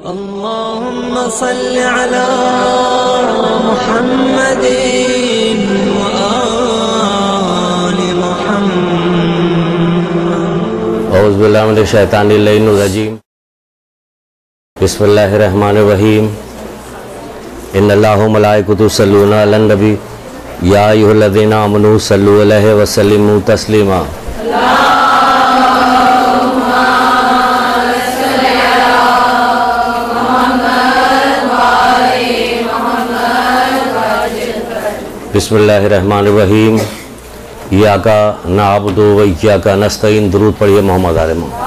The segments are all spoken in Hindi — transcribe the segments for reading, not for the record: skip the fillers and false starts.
अल्लाहुम्मा सल्लि अला मुहम्मदिन व आलि मुहम्मद। औज़ु बिल्लाहि मिनश शैतानिर रजीम। बिस्मिल्लाहिर रहमानिर रहीम। इन्नल्लाहा व मलाइकतुहु युसल्लूना अलन नबी या अय्युहल्लज़ीना आमनू सल्लु अलैहि व सल्लिमू तस्लीमा। बिस्मिल्लाहिर्रहमानिर्रहीम। इय्याका नअबुदु व इय्याका नस्तईन। दुरूद पढ़िए मोहम्मद आले मोहम्मद।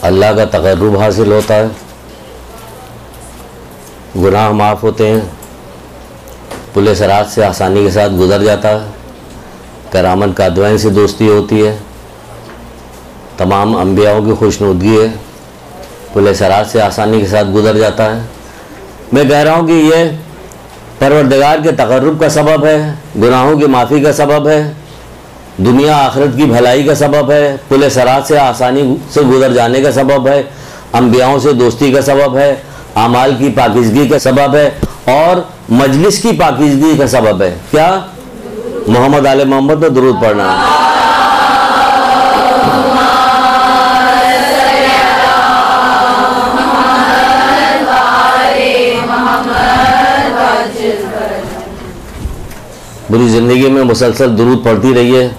अल्लाह का तक़र्रुब हासिल होता है, गुनाह माफ़ होते हैं, पुल सिरात से आसानी के साथ गुजर जाता है, करामत कादवाइन से दोस्ती होती है, तमाम अम्बियाओं की खुशनुदगी है, पुल सिरात से आसानी के साथ गुजर जाता है। मैं कह रहा हूँ कि ये परवरदिगार के तक़र्रुब का सबब है, गुनाहों की माफ़ी का सबब है, दुनिया आखिरत की भलाई का सबब है, पुल सिरात से आसानी से गुजर जाने का सबब है, अम्बियाओं से दोस्ती का सबब है, आमाल की पाकीज़गी का सबब है और मजलिस की पाकीज़गी का सबब है। क्या? मोहम्मद आले मोहम्मद पर दुरूद पढ़ना। पूरी ज़िंदगी में मुसलसल दुरूद पढ़ती रहिए,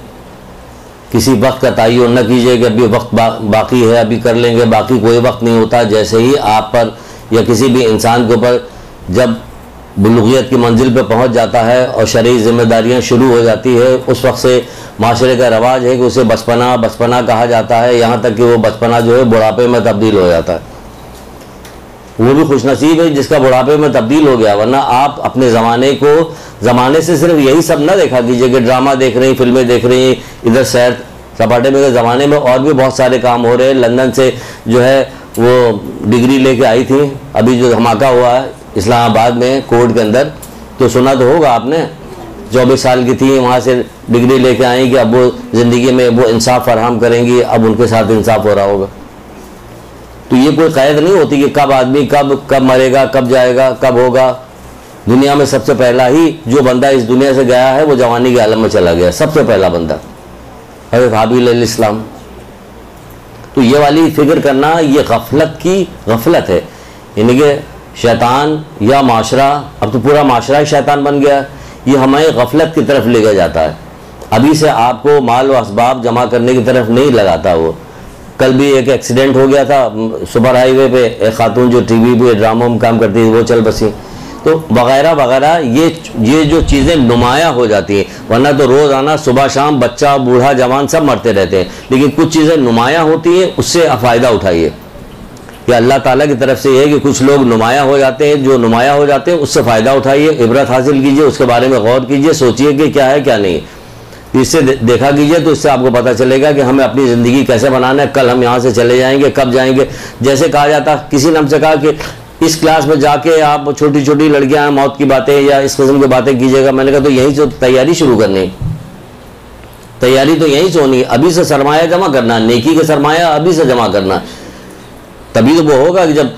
किसी वक्त का तय्युन न कीजिए कि अभी वक्त बाकी है, अभी कर लेंगे, बाकी कोई वक्त नहीं होता। जैसे ही आप पर या किसी भी इंसान के ऊपर जब बुलूगियत की मंजिल पर पहुंच जाता है और शरई जिम्मेदारियां शुरू हो जाती है, उस वक्त से माशरे का रवाज है कि उसे बचपना बचपना कहा जाता है, यहाँ तक कि वो बचपना जो है बुढ़ापे में तब्दील हो जाता है। वो भी खुशनसीब है जिसका बुढ़ापे में तब्दील हो गया, वरना आप अपने ज़माने से सिर्फ यही सब ना देखा कीजिए कि ड्रामा देख रही, फिल्में देख रही, इधर सैर सपाटे में। ज़माने में और भी बहुत सारे काम हो रहे हैं। लंदन से जो है वो डिग्री लेके आई थी, अभी जो धमाका हुआ है इस्लामाबाद में कोर्ट के अंदर, तो सुना तो होगा आपने, 24 साल की थी, वहाँ से डिग्री लेके आई कि अब वो ज़िंदगी में वो इंसाफ फराहम करेंगी, अब उनके साथ इंसाफ हो रहा होगा। तो ये कोई क़ैद नहीं होती कि कब आदमी कब मरेगा, कब जाएगा, कब होगा। दुनिया में सबसे पहला ही जो बंदा इस दुनिया से गया है वो जवानी के आलम में चला गया, सबसे पहला बंदा हज़रत हाबिल अलैहिस्सलाम। तो ये वाली फिक्र करना ये गफलत है, यानी कि शैतान या माशरा, अब तो पूरा माशरा ही शैतान बन गया, ये हमें गफलत की तरफ ले जाता है। अभी से आपको माल व असबाब जमा करने की तरफ नहीं लगाता। वो कल भी एक एक्सीडेंट हो गया था सुपर हाईवे पे, एक खातून जो टीवी पे ड्रामों में काम करती थी वो चल बसी, तो वगैरह वगैरह ये जो चीज़ें नुमाया हो जाती हैं। वरना तो रोज़ाना सुबह शाम बच्चा बूढ़ा जवान सब मरते रहते हैं, लेकिन कुछ चीज़ें नुमाया होती हैं, उससे फ़ायदा उठाइए। कि अल्लाह ताला की तरफ से ये है कि कुछ लोग नुमाया हो जाते हैं, जो नुमाया हो जाते हैं उससे फ़ायदा उठाइए, इबरत हासिल कीजिए, उसके बारे में गौर कीजिए, सोचिए कि क्या है क्या नहीं। इससे देखा कीजिए तो इससे आपको पता चलेगा कि हमें अपनी ज़िंदगी कैसे बनाना है। कल हम यहाँ से चले जाएंगे, कब जाएंगे। जैसे कहा जाता, किसी ने हमसे कहा कि इस क्लास में जाके आप छोटी छोटी लड़कियाँ मौत की बातें या इस किस्म की बातें कीजिएगा। मैंने कहा तो यहीं से तैयारी शुरू करनी, तैयारी तो यहीं से होनी है। अभी से सरमाया जमा करना, नेकी का सरमाया अभी से जमा करना, तभी तो वो होगा कि जब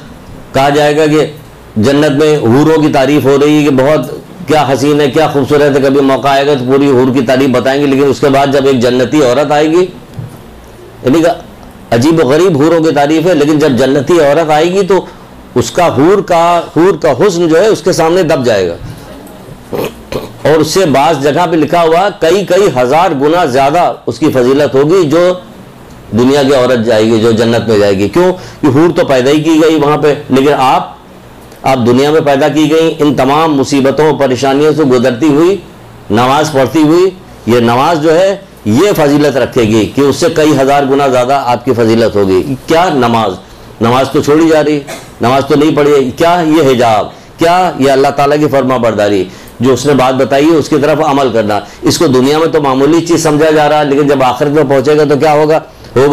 कहा जाएगा कि जन्नत में हूरों की तारीफ हो रही है कि बहुत क्या हसीन है, क्या खूबसूरत है, कभी मौका आएगा तो पूरी हूर की तारीफ बताएंगे। लेकिन उसके बाद जब एक जन्नती औरत आएगी, यानी कि अजीब व गरीब हूरों की तारीफ है, लेकिन जब जन्नती औरत आएगी तो उसका हूर का हुस्न जो है उसके सामने दब जाएगा। और उससे बाज़ जगह पे लिखा हुआ कई हज़ार गुना ज़्यादा उसकी फजीलत होगी जो दुनिया की औरत जाएगी, जो जन्नत में जाएगी। क्यों? कि हूर तो पैदा ही की गई वहाँ पे, लेकिन आप दुनिया में पैदा की गई इन तमाम मुसीबतों परेशानियों से गुजरती हुई, नमाज पढ़ती हुई, ये नमाज जो है ये फजीलत रखेगी कि उससे कई हज़ार गुना ज़्यादा आपकी फजीलत होगी। क्या? नमाज तो छोड़ी जा रही, नमाज तो नहीं पढ़ी। क्या? ये हिजाब, क्या? ये अल्लाह ताला की फरमा बरदारी, जो उसने बात बताई है उसकी तरफ अमल करना। इसको दुनिया में तो मामूली चीज़ समझा जा रहा है, लेकिन जब आखिरत में पहुँचेगा तो क्या होगा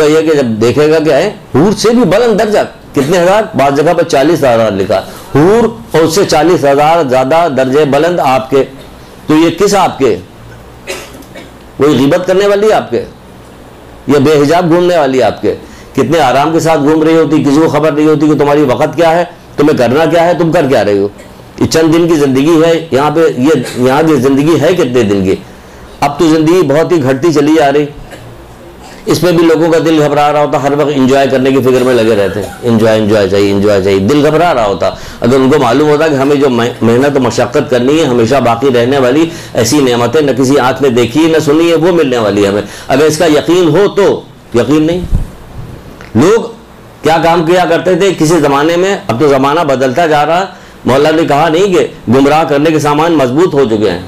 ये कि जब देखेगा क्या है, हूर से भी बुलंद दर्जा, कितने हज़ार, बाज़ जगह पर 40,000 लिखा, हूर और उससे 40,000 ज़्यादा दर्जे बुलंद आपके। तो ये किस आपके? वही गिबत करने वाली आपके, ये बेहिजाब घूमने वाली आपके, कितने आराम के साथ घूम रही होती, किसी को खबर नहीं होती कि तुम्हारी वक्त क्या है, तुम्हें करना क्या है, तुम कर क्या रहे हो। ये चंद दिन की ज़िंदगी है यहाँ पे, ये यहाँ की ज़िंदगी है कितने दिन की। अब तो ज़िंदगी बहुत ही घटती चली जा रही, इसमें भी लोगों का दिल घबरा रहा होता, हर वक्त इंजॉय करने की फिक्र में लगे रहते हैं, इंजॉय चाहिए, दिल घबरा रहा होता। अगर उनको मालूम होता कि हमें जो मेहनत और मशक्क़त करनी है हमेशा बाकी रहने वाली ऐसी नेमतें न किसी आँख ने देखी है न सुनी है, वो मिलने वाली है हमें, अगर इसका यकीन हो तो। यकीन नहीं। लोग क्या काम किया करते थे किसी ज़माने में, अब तो ज़माना बदलता जा रहा। मौला ने कहा नहीं कि गुमराह करने के सामान मजबूत हो चुके हैं,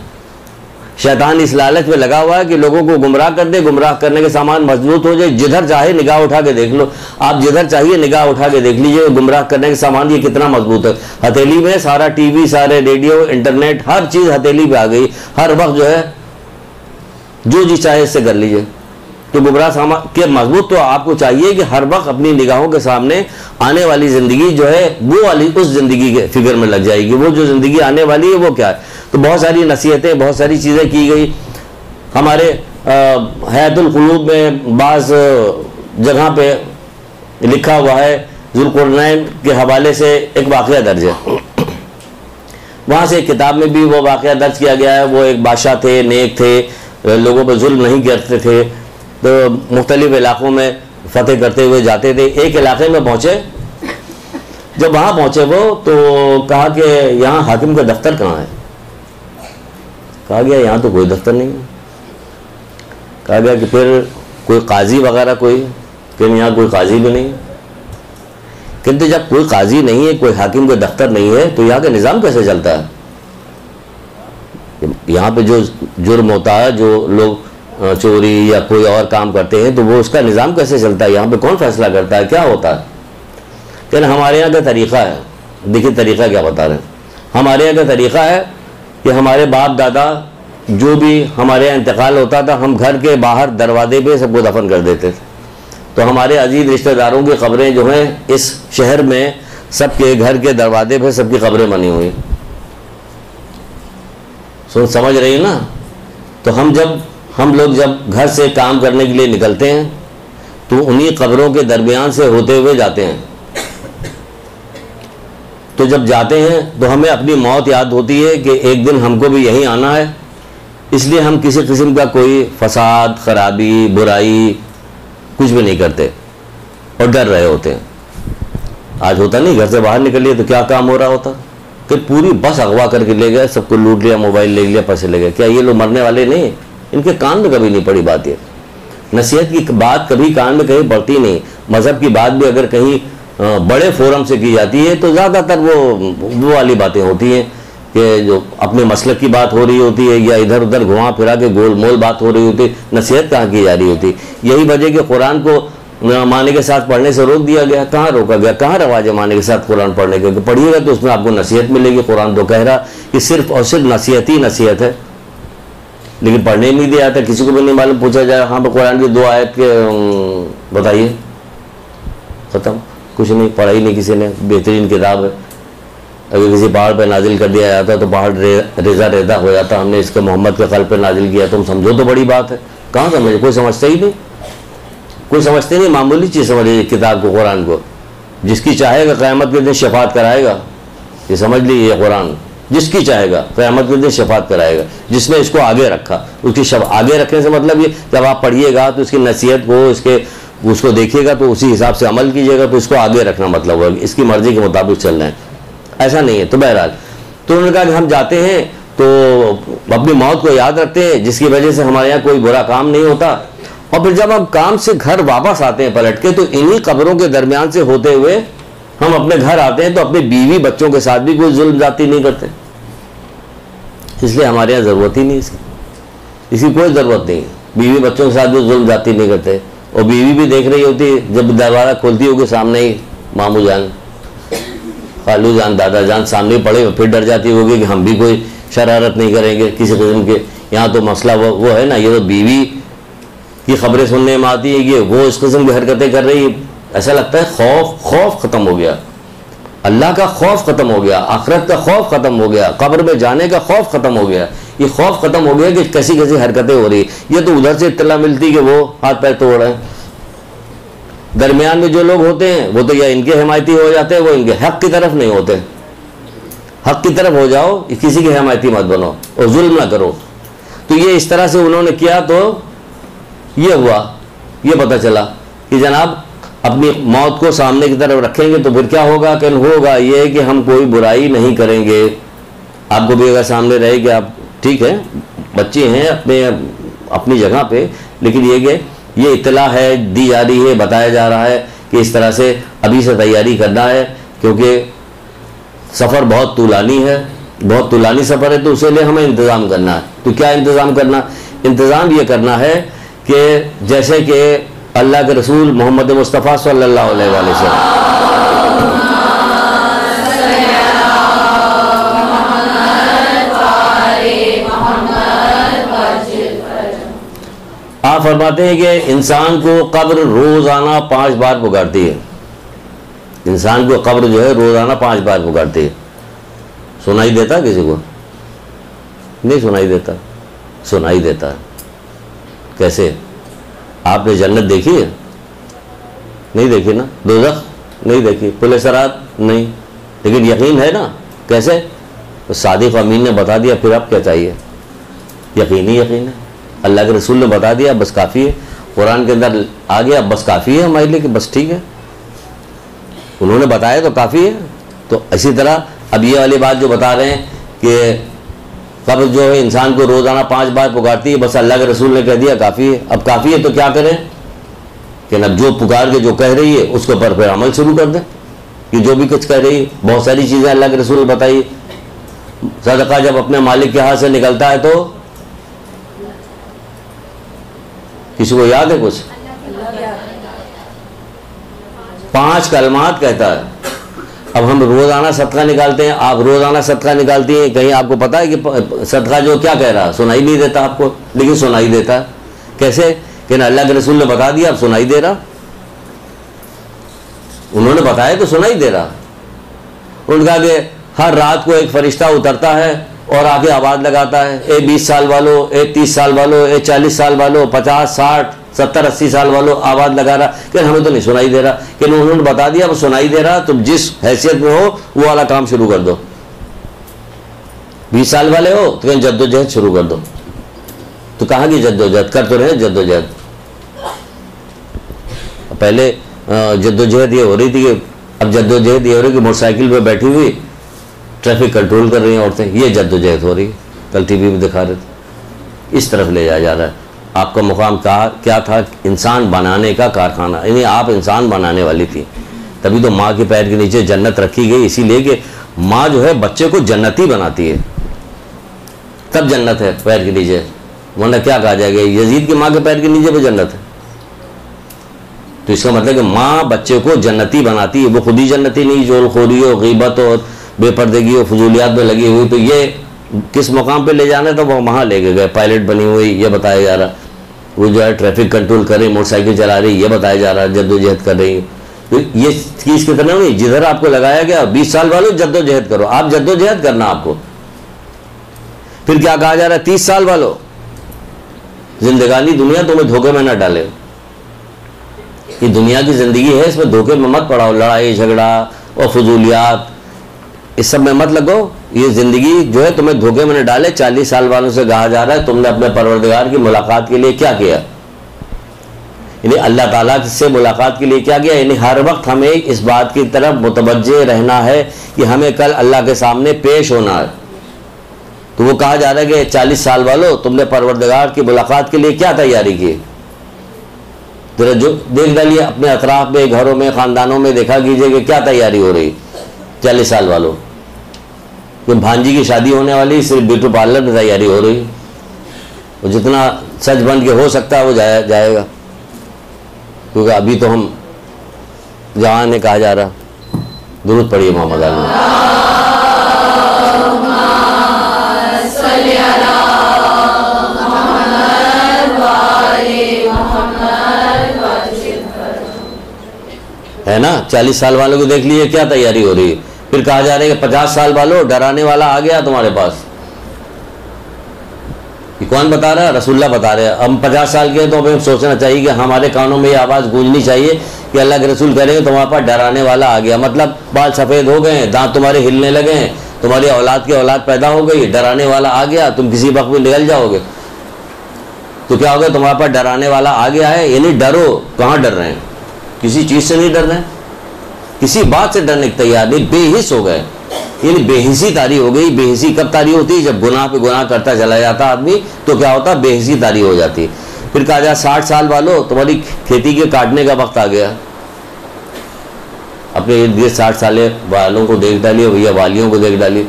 शैतान इस लालच में लगा हुआ है कि लोगों को गुमराह कर दे, गुमराह करने के सामान मजबूत हो जाए। जिधर चाहे निगाह उठा के देख लो, आप जिधर चाहिए निगाह उठा के देख लीजिए, गुमराह करने के सामान ये कितना मजबूत है। हथेली में सारा टीवी, सारे रेडियो, इंटरनेट, हर चीज़ हथेली पे आ गई। हर वक्त जो है जो जी चाहे इससे कर लीजिए। तो गुमराह सामान के मजबूत, तो आपको चाहिए कि हर वक्त अपनी निगाहों के सामने आने वाली ज़िंदगी जो है वो वाली उस ज़िंदगी के फिक्र में लग जाएगी। वो जो ज़िंदगी आने वाली है वो क्या है। तो बहुत सारी नसीहतें, बहुत सारी चीज़ें की गई। हमारे हयातुल क़ुलूब में बाज़ जगह पे लिखा हुआ है, ज़ुल्क़ुरनैन के हवाले से एक वाक़या दर्ज है। वहाँ से एक किताब में भी वो वाक़या दर्ज किया गया है। वो एक बादशाह थे, नेक थे, लोगों पर जुल्म नहीं करते थे, तो मुख्तलिफ़ इलाक़ों में फ़तेह करते हुए जाते थे। एक इलाक़े में पहुँचे, जब वहाँ पहुँचे वो तो कहा कि यहाँ हाकिम का दफ्तर कहाँ है। कहा गया यहाँ तो कोई दफ्तर नहीं है। कहा गया कि फिर कोई काजी वगैरह कोई, कि यहाँ कोई काजी भी नहीं है। किंतु जब कोई काजी नहीं है, कोई हाकिम का दफ्तर नहीं है, तो यहाँ का निज़ाम कैसे चलता है। यहाँ पे जो जुर्म होता है, जो लोग चोरी या कोई और काम करते हैं, तो वो उसका निज़ाम कैसे चलता है, यहाँ पे कौन फैसला करता है, क्या होता है। कहना हमारे यहाँ का तरीक़ा है। देखिए तरीक़ा क्या बता रहे हैं। हमारे यहाँ का तरीक़ा है कि हमारे बाप दादा जो भी हमारे यहाँ इंतकाल होता था, हम घर के बाहर दरवाजे पे सबको दफन कर देते थे। तो हमारे अजीज रिश्तेदारों की कब्रें जो हैं इस शहर में सबके घर के दरवाजे पे सबकी कब्रें बनी हुई। समझ रही है ना। तो हम लोग जब घर से काम करने के लिए निकलते हैं तो उन्हीं कब्रों के दरमियान से होते हुए जाते हैं। तो जब जाते हैं तो हमें अपनी मौत याद होती है कि एक दिन हमको भी यहीं आना है, इसलिए हम किसी किस्म का कोई फसाद, खराबी, बुराई कुछ भी नहीं करते और डर रहे होते हैं। आज होता नहीं, घर से बाहर निकलिए तो क्या काम हो रहा होता कि पूरी बस अगवा करके ले गए, सबको लूट लिया, मोबाइल ले लिया, पैसे ले गए। क्या ये लोग मरने वाले नहीं? इनके कान में कभी नहीं पड़ी बात। ये नसीहत की बात कभी कान में कहीं पड़ती नहीं। मज़हब की बात भी अगर कहीं बड़े फोरम से की जाती है तो ज़्यादातर वो वाली बातें होती हैं कि जो अपने मसलक की बात हो रही होती है या इधर उधर घुमा फिरा के गोल मोल बात हो रही होती है। नसीहत कहाँ की जा रही होती। यही वजह कि कुरान को माने के साथ पढ़ने से रोक दिया गया। कहाँ रोका गया, कहाँ रवाज है माने के साथ कुरान पढ़ने के। पढ़िएगा तो उसमें आपको नसीहत मिलेगी। कुरान तो कह रहा कि सिर्फ और सिर्फ नसीहत ही नसीहत है, लेकिन पढ़ने नहीं दिया था। किसी को भी नहीं मालूम, पूछा जाए हाँ कुरान की 2 आयत के बताइए, ख़त्म, कुछ नहीं, पढ़ाई नहीं किसी ने। बेहतरीन किताब है। अगर किसी पहाड़ पर नाजिल कर दिया जाता तो पहाड़ रेजा रेजा हो जाता। हमने इसके मोहम्मद के क़ल्ब पे नाजिल किया, तुम समझो तो बड़ी बात है। कहाँ समझे, कोई समझते ही नहीं, कोई समझते नहीं। मामूली चीज़ समझिए किताब को, कुरान को। जिसकी चाहेगा क़यामत के दिन शफात कराएगा। ये समझ लीजिए, कुरान जिसकी चाहेगा क़यामत के दिन शफात कराएगा। जिसने इसको आगे रखा, उसकी आगे रखने से मतलब ये, जब आप पढ़िएगा तो इसकी नसीहत को उसको देखिएगा तो उसी हिसाब से अमल कीजिएगा, तो इसको आगे रखना मतलब होगा इसकी मर्ज़ी के मुताबिक चलना है। ऐसा नहीं है। तो बहरहाल तो उन्होंने कहा कि हम जाते हैं तो अपनी मौत को याद रखते हैं, जिसकी वजह से हमारे यहाँ कोई बुरा काम नहीं होता। और फिर जब हम काम से घर वापस आते हैं पलट के, तो इन्हीं कब्रों के दरमियान से होते हुए हम अपने घर आते हैं तो अपने बीवी बच्चों के साथ भी कोई जुल्म जाती नहीं करते। इसलिए हमारे यहाँ ज़रूरत ही नहीं इसकी कोई ज़रूरत नहीं। बीवी बच्चों के साथ भी जुल्म जाती नहीं करते। और बीवी भी देख रही होती, जब दरवाज़ा खोलती होगी सामने ही मामू जान, खालू जान, दादा जान सामने पड़े, फिर डर जाती होगी कि हम भी कोई शरारत नहीं करेंगे किसी किस्म के। यहाँ तो मसला वो है ना, ये तो बीवी की खबरें सुनने में आती है कि वो इस किस्म की हरकतें कर रही है। ऐसा लगता है खौफ ख़त्म हो गया। अल्लाह का खौफ ख़त्म हो गया, आखिरत का खौफ ख़त्म हो गया, कब्र में जाने का खौफ ख़त्म हो गया। ये खौफ ख़त्म हो गया कि कैसी कैसी हरकतें हो रही। ये तो उधर से इत्तला मिलती कि वो हाथ पैर तोड़ रहे हैं। दरमियान में जो लोग होते हैं वो तो या इनके हिमायती हो जाते हैं, वो इनके हक़ की तरफ नहीं होते। हक़ की तरफ हो जाओ, किसी की हिमायती मत बनो और जुल्म ना करो। तो ये इस तरह से उन्होंने किया, तो ये हुआ, ये पता चला कि जनाब अपनी मौत को सामने की तरफ रखेंगे तो फिर क्या होगा कि होगा ये कि हम कोई बुराई नहीं करेंगे। आपको भी अगर सामने रहे कि आप ठीक है, बच्चे हैं अपनी जगह पे, लेकिन ये इत्तला है, दी जा रही है, बताया जा रहा है कि इस तरह से अभी से तैयारी करना है, क्योंकि सफ़र बहुत तूलानी है, बहुत तूलानी सफ़र है, तो उसके लिए हमें इंतज़ाम करना है। तो क्या इंतज़ाम करना? इंतज़ाम ये करना है कि जैसे कि अल्लाह के रसूल मोहम्मद मुस्तफ़ा सल्लल्लाहु अलैहि वसल्लम आप फरमाते हैं कि इंसान को कब्र रोज़ाना 5 बार पुकारती है। इंसान को कब्र जो है रोज़ाना 5 बार पुकारती है। सुनाई देता किसी को? नहीं सुनाई देता। सुनाई देता है। कैसे? आपने जन्नत देखी है? नहीं देखी ना। दोज़ख नहीं देखी, पुलिस रात नहीं, लेकिन यकीन है ना। कैसे? तो सादिक अमीन ने बता दिया, फिर अब क्या चाहिए? यकीन ही यकीन है। अल्लाह के रसूल ने बता दिया, बस काफ़ी है। कुरान के अंदर आ गया, बस काफ़ी है हमारे लिए कि बस ठीक है, उन्होंने बताया तो काफ़ी है। तो इसी तरह अब ये वाली बात जो बता रहे हैं कि कब्र जो है इंसान को रोज़ाना 5 बार पुकारती है, बस अल्लाह के रसूल ने कह दिया काफ़ी है। अब काफ़ी है तो क्या करें कि अब जो पुकार के जो कह रही है उसके ऊपर फिर अमल शुरू कर दें कि जो भी कुछ कह रही है। बहुत सारी चीज़ें अल्लाह के रसूल ने बताई। सदका जब अपने मालिक के हाथ से निकलता है तो किसी को याद है कुछ? 5 कलमात कहता है। अब हम रोज़ाना सदका निकालते हैं, आप रोज़ाना सदका निकालती हैं, कहीं आपको पता है कि सदका जो क्या कह रहा है? सुनाई नहीं देता आपको, लेकिन सुनाई देता है। कैसे? कि अल्लाह के रसूल ने बता दिया, अब सुनाई दे रहा। उन्होंने बताया तो सुनाई दे रहा। उन्होंने कहा कि हर रात को एक फरिश्ता उतरता है और आके आवाज़ लगाता है, ए 20 साल वालों, ए 30 साल वालों, ए 40 साल वालों, 50, 60, 70, 80 साल वालों, आवाज़ लगा रहा कि हमें तो नहीं सुनाई दे रहा। कि उन्होंने बता दिया अब सुनाई दे रहा, तुम जिस हैसियत में हो वो वाला काम शुरू कर दो। 20 साल वाले हो तो कहीं जद्दोजहद शुरू कर दो। तो कहाँ की जद्दोजहद? कर तो रहे जद्दोजहद। पहले जद्दोजहद ये हो रही थी कि अब जद्दोजहद ये हो रही कि मोटरसाइकिल पर बैठी हुई ट्रैफिक कंट्रोल कर रही हैं औरतें, ये जद्दोजहद हो रही है। कल टीवी में दिखा रहे थे। इस तरफ ले जाया जा रहा है। आपका मुकाम क्या था? इंसान बनाने का कारखाना, यानी आप इंसान बनाने वाली थी। तभी तो माँ के पैर के नीचे जन्नत रखी गई, इसीलिए कि माँ जो है बच्चे को जन्नती बनाती है, तब जन्नत है पैर के नीचे। वरना क्या कहा जाएगा, यजीद की माँ के पैर के नीचे भी जन्नत है। तो इसका मतलब कि माँ बच्चे को जन्नती बनाती है। वो खुद ही जन्नती नहीं, जोलखोरी हो, गीबत हो, बेपर्दगी हो, फजूलियात में लगी हुई। तो ये किस मुकाम पे ले जाना है? तो वो वहाँ लेके गए। पायलट बनी हुई, ये बताया जा रहा। वो जो है ट्रैफिक कंट्रोल कर रही, मोटरसाइकिल चला रही, ये बताया जा रहा। जद्दोजहद कर रही। तो ये चीज़ की तरह नहीं, जिधर आपको लगाया गया 20 साल वालों जद्दोजहद करो, आप जद्दोजहद करना आपको। फिर क्या कहा जा रहा है? 30 साल वालों जिंदगानी दुनिया तुम्हें धोखे में न डाले। ये दुनिया की ज़िंदगी है, इसमें धोखे में मत पड़ाओ। लड़ाई झगड़ा और फजूलियात इस सब में मत लगो। ये ज़िंदगी जो है तुम्हें धोखे में न डाले। 40 साल वालों से कहा जा रहा है तुमने अपने परवरदिगार की मुलाकात के लिए क्या किया, यानी अल्लाह ताला से मुलाकात के लिए क्या किया। यानी हर वक्त हमें इस बात की तरफ मुतवज्जे रहना है कि हमें कल अल्लाह के सामने पेश होना है। तो वो कहा जा रहा है कि 40 साल वालों तुमने परवरदिगार की मुलाकात के लिए क्या तैयारी की। जरा जो देख डालिए अपने अतराफ में, घरों में, ख़ानदानों में देखा कीजिए कि क्या तैयारी हो रही। 40 साल वालों कि भांजी की शादी होने वाली, सिर्फ ब्यूटी पार्लर में तैयारी हो रही। वो जितना सच बन के हो सकता है वो जाएगा, क्योंकि अभी तो हम जवान ने कहा जा रहा। दुरूद पढ़िए मोहम्मद अली। है ना। 40 साल वालों को देख लीजिए क्या तैयारी हो रही है। फिर कहा जा रहा है कि 50 साल वालों डराने वाला आ गया तुम्हारे पास। ये कौन बता रहा है? रसूलुल्लाह बता रहे हैं। हम 50 साल के हैं तो हमें सोचना चाहिए कि हमारे कानों में ये आवाज़ गूंजनी चाहिए कि अल्लाह के रसूल कह रहे हैं तुम्हारे पास डराने वाला आ गया। मतलब बाल सफ़ेद हो गए हैं, दांत तुम्हारे हिलने लगे हैं, तुम्हारी औलाद की औलाद पैदा हो गई, डराने वाला आ गया, तुम किसी वक्त भी निकल जाओगे। तो क्या होगा? तुम्हारे पास डराने वाला आ गया है, यानी डरो। कहाँ डर रहे हैं? किसी चीज़ से नहीं डर रहे हैं, किसी बात से डरने की तैयार नहीं, बेहिस हो गए। यानी बेहिसी तारी हो गई। बेहिसी कब तारी होती है? जब गुनाह पे गुनाह करता चला जाता आदमी, तो क्या होता है? बेहिसी तारी हो जाती है। फिर कहा जाए 60 साल वालों तुम्हारी खेती के काटने का वक्त आ गया। अपने इर्द गिर्द 60 साल वालों को देख डालिए, भैया वालियों को देख डालिए,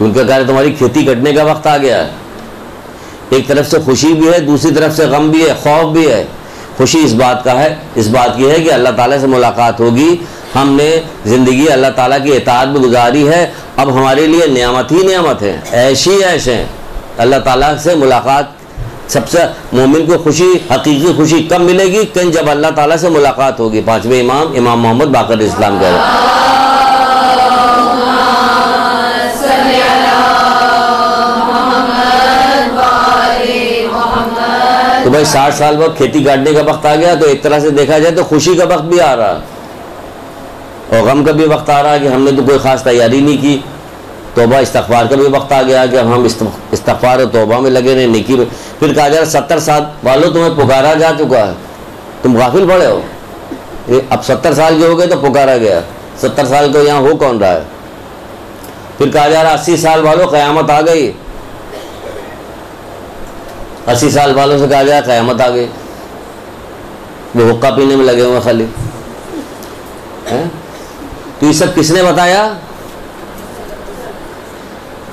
उनका कह रहे तुम्हारी खेती कटने का वक्त आ गया है। एक तरफ से खुशी भी है, दूसरी तरफ से गम भी है, खौफ भी है। खुशी इस बात का है, इस बात की है कि अल्लाह ताला से मुलाकात होगी। हमने ज़िंदगी अल्लाह ताला की इताअत में गुजारी है, अब हमारे लिए नियामत ही नियामत है, ऐश ही ऐश है। अल्लाह ताला से मुलाकात, सबसे मोमिन को खुशी, हकीकी खुशी कब मिलेगी? कहीं जब अल्लाह ताला से मुलाकात होगी। पांचवें इमाम इमाम मोहम्मद बाक़र इस्लाम कह रहे हैं। तो भाई 60 साल बाद खेती काटने का वक्त आ गया, तो एक तरह से देखा जाए तो खुशी का वक्त भी आ रहा और गम का भी वक्त आ रहा है कि हमने तो कोई ख़ास तैयारी नहीं की। तौबा इस्तग़फ़ार का भी वक्त आ गया कि हम इस्तग़फ़ार और तौबा में लगे रहे, नेकी में। फिर कहा जा रहा 70 साल वालों तुम्हें पुकारा जा चुका है, तुम गाफिल पड़े हो। अब 70 साल के हो गए तो पुकारा गया। 70 साल को यहाँ हो कौन रहा है? फिर कहा जा रहा 80 साल वालों क़यामत आ गई। 80 साल वालों से कहा जाए क़यामत आ गई, वो हुक्का पीने में लगे हुए खाली हैं। तो ये सब किसने बताया?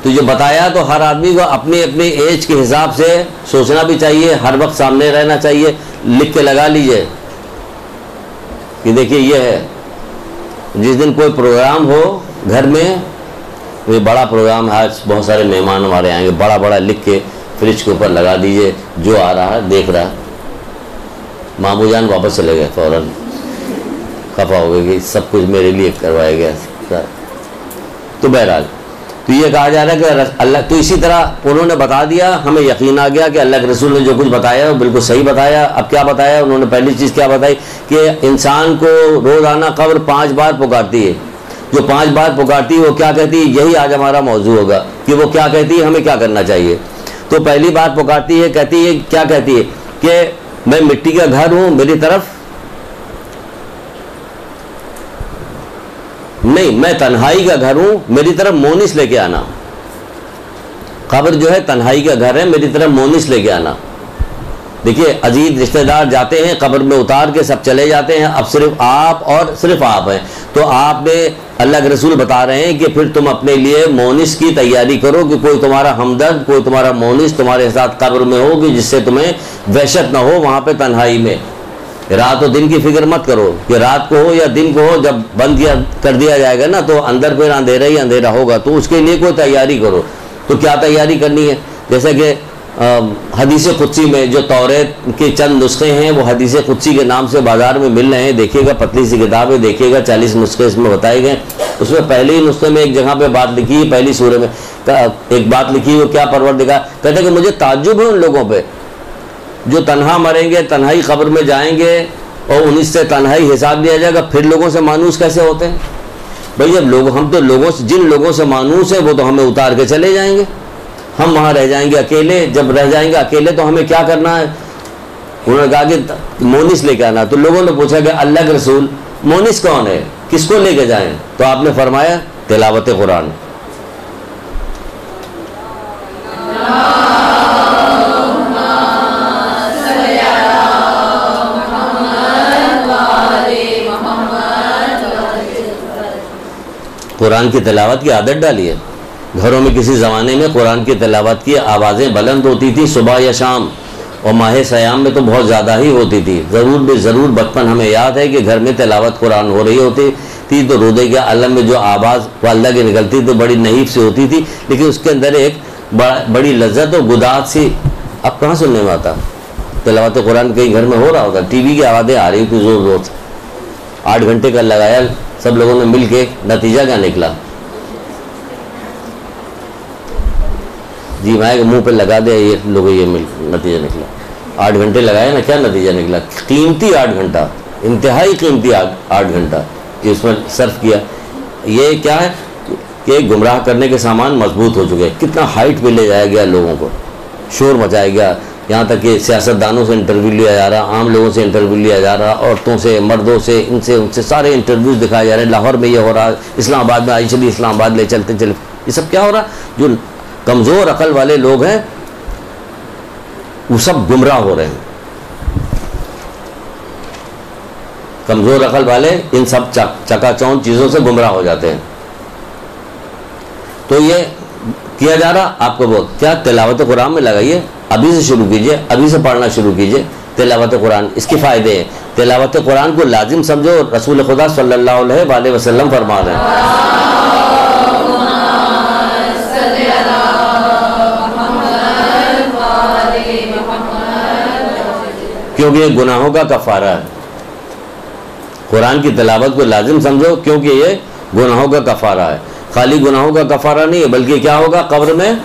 तो जो बताया तो हर आदमी को अपने अपने एज के हिसाब से सोचना भी चाहिए, हर वक्त सामने रहना चाहिए। लिख के लगा लीजिए कि देखिए ये है। जिस दिन कोई प्रोग्राम हो घर में, ये बड़ा प्रोग्राम है, आज बहुत सारे मेहमान हमारे आएंगे, बड़ा बड़ा लिख के फ्रिज के ऊपर लगा दीजिए, जो आ रहा है देख रहा है। मामू जान वापस चले गए, फ़ौरन खफा हो गए कि सब कुछ मेरे लिए करवाया गया। तो बहरहाल तो ये कहा जा रहा है कि अल्लाह, तो इसी तरह उन्होंने बता दिया, हमें यकीन आ गया कि अल्लाह के रसूल ने जो कुछ बताया वो बिल्कुल सही बताया। अब क्या बताया उन्होंने? पहली चीज़ क्या बताई कि इंसान को रोज़ाना कब्र 5 बार पुकारती है। जो 5 बार पुकारती है वो क्या कहती है? यही आज हमारा मौजू होगा कि वो क्या कहती है, हमें क्या करना चाहिए। तो पहली बात पुकारती है, कहती है, क्या कहती है कि मैं मिट्टी का घर हूँ, मेरी तरफ नहीं, मैं तन्हाई का घर हूँ, मेरी तरफ मोनिस लेके आना। कब्र जो है तन्हाई का घर है, मेरी तरफ मोनिस लेके आना। देखिए अजीज रिश्तेदार जाते हैं, कब्र में उतार के सब चले जाते हैं, अब सिर्फ आप और सिर्फ आप हैं। तो आपने, अल्लाह के रसूल बता रहे हैं कि फिर तुम अपने लिए मोनिस की तैयारी करो कि कोई तुम्हारा हमदर्द, कोई तुम्हारा मोनिस तुम्हारे साथ कब्र में हो कि जिससे तुम्हें वहशत ना हो वहाँ पे तन्हाई में। रात और दिन की फिक्र मत करो कि रात को हो या दिन को हो, जब बंद कर दिया जाएगा ना तो अंदर फिर अंधेरा ही अंधेरा होगा। तो उसके लिए कोई तैयारी करो। तो क्या तैयारी करनी है? जैसे कि हदीस कुदसी में जो तौरेत के चंद नुस्खे हैं वो हदीस कुदसी के नाम से बाज़ार में मिल रहे हैं। देखिएगा, पतली सी किताब है, देखिएगा 40 नुस्खे इसमें बताए गए। उसमें पहले ही नुस्खे में एक जगह पे बात लिखी है, पहली सूरह में एक बात लिखी है, वो क्या परवरदिगार कहते हैं कि मुझे ताज्जुब है उन लोगों पर जो तन्हा मरेंगे, तन्हाई कब्र में जाएंगे और उन्हीं से तन्हाई हिसाब दिया जाएगा। फिर लोगों से मानूस कैसे होते हैं? भाई जब लोग, हम तो लोगों से, जिन लोगों से मानूस है वो तो हमें उतार के चले जाएंगे, हम वहाँ रह जाएंगे अकेले। जब रह जाएंगे अकेले तो हमें क्या करना है? उन्होंने कहा कि मोनिस लेके आना। तो लोगों ने पूछा कि अल्लाह के रसूल मोनिस कौन है, किसको लेके जाएं? तो आपने फरमाया तिलावत कुरान। कुरान की तिलावत की आदत डाली है। घरों में किसी ज़माने में कुरान की तिलावत की आवाज़ें बुलंद होती थी सुबह या शाम, और माह सयाम में तो बहुत ज़्यादा ही होती थी। ज़रूर बचपन हमें याद है कि घर में तिलावत कुरान हो रही होती थी तो रोदे के आलम में जो आवाज़ अल्लाह की निकलती तो बड़ी नहीफ से होती थी, लेकिन उसके अंदर एक बड़ी लज्जत और गुदात सी। अब कहाँ सुनने में आता? तिलावत कुरान कहीं घर में हो रहा होता, टीवी की आवाज़ें आ रही थी ज़ोर ज़ोर से। 8 घंटे का लगाया सब लोगों ने मिल के, नतीजा क्या निकला? जी माइक मुंह पे लगा दे, ये लोगों ये नतीजा निकला। 8 घंटे लगाए ना, क्या नतीजा निकला? कीमती 8 घंटा, इंतहाई कीमती 8 घंटा इसमें सर्फ किया। ये क्या है कि गुमराह करने के सामान मजबूत हो चुके हैं। कितना हाइट पे ले जाया गया लोगों को, शोर मचाया गया, यहाँ तक कि सियासतदानों से इंटरव्यू लिया जा रहा, आम लोगों से इंटरव्यू लिया जा रहा, औरतों से, मर्दों से, इनसे उनसे सारे इंटरव्यूज दिखाए जा रहे हैं। लाहौर में ये हो रहा, इस्लामाबाद में आई चली, इस्लामाबाद ले चलते चले, ये सब क्या हो रहा? जो कमज़ोर अकल वाले लोग हैं वो सब गुमराह हो रहे हैं। कमज़ोर अकल वाले इन सब चकाचौंध चीज़ों से गुमराह हो जाते हैं। तो ये किया जा रहा, आपको वो क्या तिलावत कुरान में लगाइए, अभी से शुरू कीजिए, अभी से पढ़ना शुरू कीजिए तिलावत कुरान। इसके फ़ायदे हैं। तिलावत कुरान को लाजिम समझो, रसूल खुदा सल्लल्लाहु अलैहि वसल्लम फरमा रहे हैं। क्योंकि ये गुनाहों का कफ़ारा है। कुरान की तिलावत को लाजिम समझो, क्योंकि ये गुनाहों का कफ़ारा है। खाली गुनाहों का कफ़ारा नहीं है, बल्कि क्या होगा? कब्र में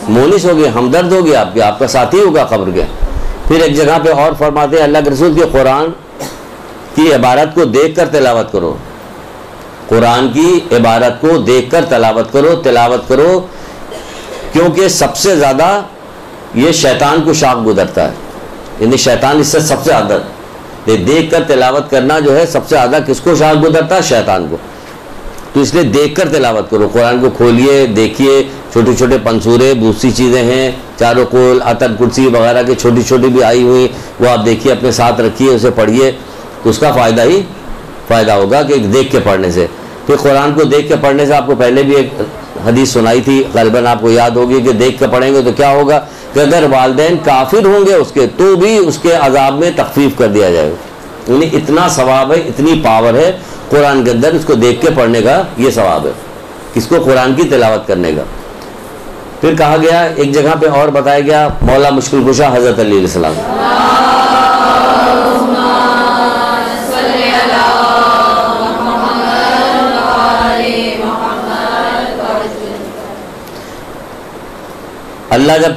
मोनिस होगी, हमदर्द होगी आपके, आपका साथी होगा कब्र के। फिर एक जगह पे और फरमाते हैं अल्लाह के रसूल के, कुरान की इबारत को देख कर तिलावत करो, कुरान की इबारत को देख कर तिलावत करो, क्योंकि सबसे ज़्यादा ये शैतान को शाख गुजरता है। यानी शैतान इससे सबसे ज़्यादा देख कर तिलावत करना जो है, सबसे ज़्यादा किसको शाख गुजरता है? शैतान को। तो इसलिए देख कर तिलावत करो, कुरान को खोलिए, देखिए, छोटे छोटे पंसूरे, दूसरी चीज़ें हैं, चारों कोल, आतन कुर्सी वगैरह की छोटी छोटी भी आई हुई, वो आप देखिए, अपने साथ रखिए, उसे पढ़िए, तो उसका फ़ायदा ही फ़ायदा होगा कि देख के पढ़ने से। फिर कुरान को देख के पढ़ने से, आपको पहले भी एक हदीस सुनाई थी, ग़ालिबन आपको याद होगी, कि देख के पढ़ेंगे तो क्या होगा कि अगर वालिदैन काफिर होंगे उसके, तो भी उसके अजाब में तखफीफ कर दिया जाएगा। यानी इतना सवाब है, इतनी पावर है कुरान के अंदर, इसको देख के पढ़ने का ये सवाब है, किसको? कुरान की तिलावत करने का। फिर कहा गया, एक जगह पे और बताया गया, मौला मुश्किल कुशा हज़रत अली अलैहिस्सलाम, अल्लाह जब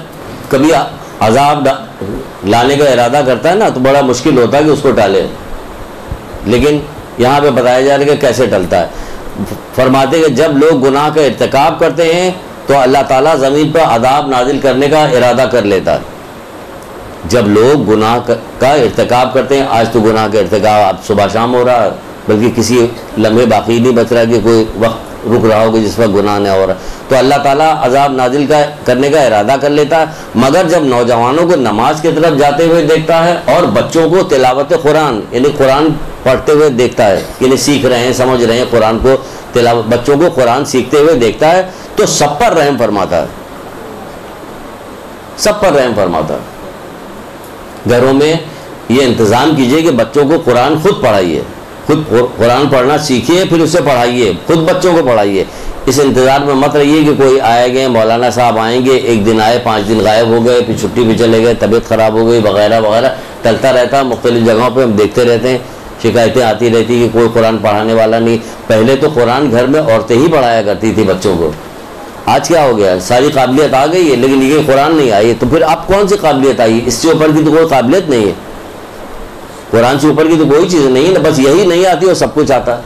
कभी अजाब लाने का इरादा करता है ना, तो बड़ा मुश्किल होता है कि उसको टाले। लेकिन यहाँ पे बताया जा रहा है कि कैसे टलता है। फरमाते हैं कि जब लोग गुनाह का इर्तिकाब करते हैं तो अल्लाह ताला ज़मीन पर अदाब नाजिल करने का इरादा कर लेता है। जब लोग गुनाह का इर्तिकाब करते हैं, आज तो गुनाह का इर्तिकाब अब सुबह शाम हो रहा है, बल्कि किसी लम्हे बाकी नहीं बच रहा कि कोई वक्त रुक रहा होगा जिस वक्त गुनाह नहीं हो रहा, तो अल्लाह ताला अजाब नाजिल करने का इरादा कर लेता है। मगर जब नौजवानों को नमाज की तरफ जाते हुए देखता है और बच्चों को तिलावत कुरान यानी कुरान पढ़ते हुए देखता है, यानी सीख रहे हैं, समझ रहे हैं कुरान को, तिलावत बच्चों को कुरान सीखते हुए देखता है, तो सब पर रहम फरमाता है, सब पर रहम फरमाता है। घरों में ये इंतज़ाम कीजिए कि बच्चों को कुरान खुद पढ़ाइए, खुद कुरान पढ़ना सीखिए, फिर उसे पढ़ाइए, खुद बच्चों को पढ़ाइए। इस इंतज़ार में मत रहिए कि कोई आएंगे, मौलाना साहब आएंगे, एक दिन आए, 5 दिन गायब हो गए, फिर छुट्टी पे चले गए, तबीयत ख़राब हो गई वगैरह वगैरह, टलता रहता। मुख्तलिफ़ जगहों पे हम देखते रहते हैं, शिकायतें आती रहती कि कोई कुरान पढ़ाने वाला नहीं। पहले तो कुरान घर में औरतें ही पढ़ाया करती थी बच्चों को, आज क्या हो गया? सारी काबिलियत आ गई है, लेकिन ये कुरान नहीं आई, तो फिर अब कौन सी काबिलियत आई? इससे ऊपर की तो कोई काबिलियत नहीं है, कुरान से ऊपर की तो कोई चीज़ नहीं है, बस यही नहीं आती और सब कुछ आता है।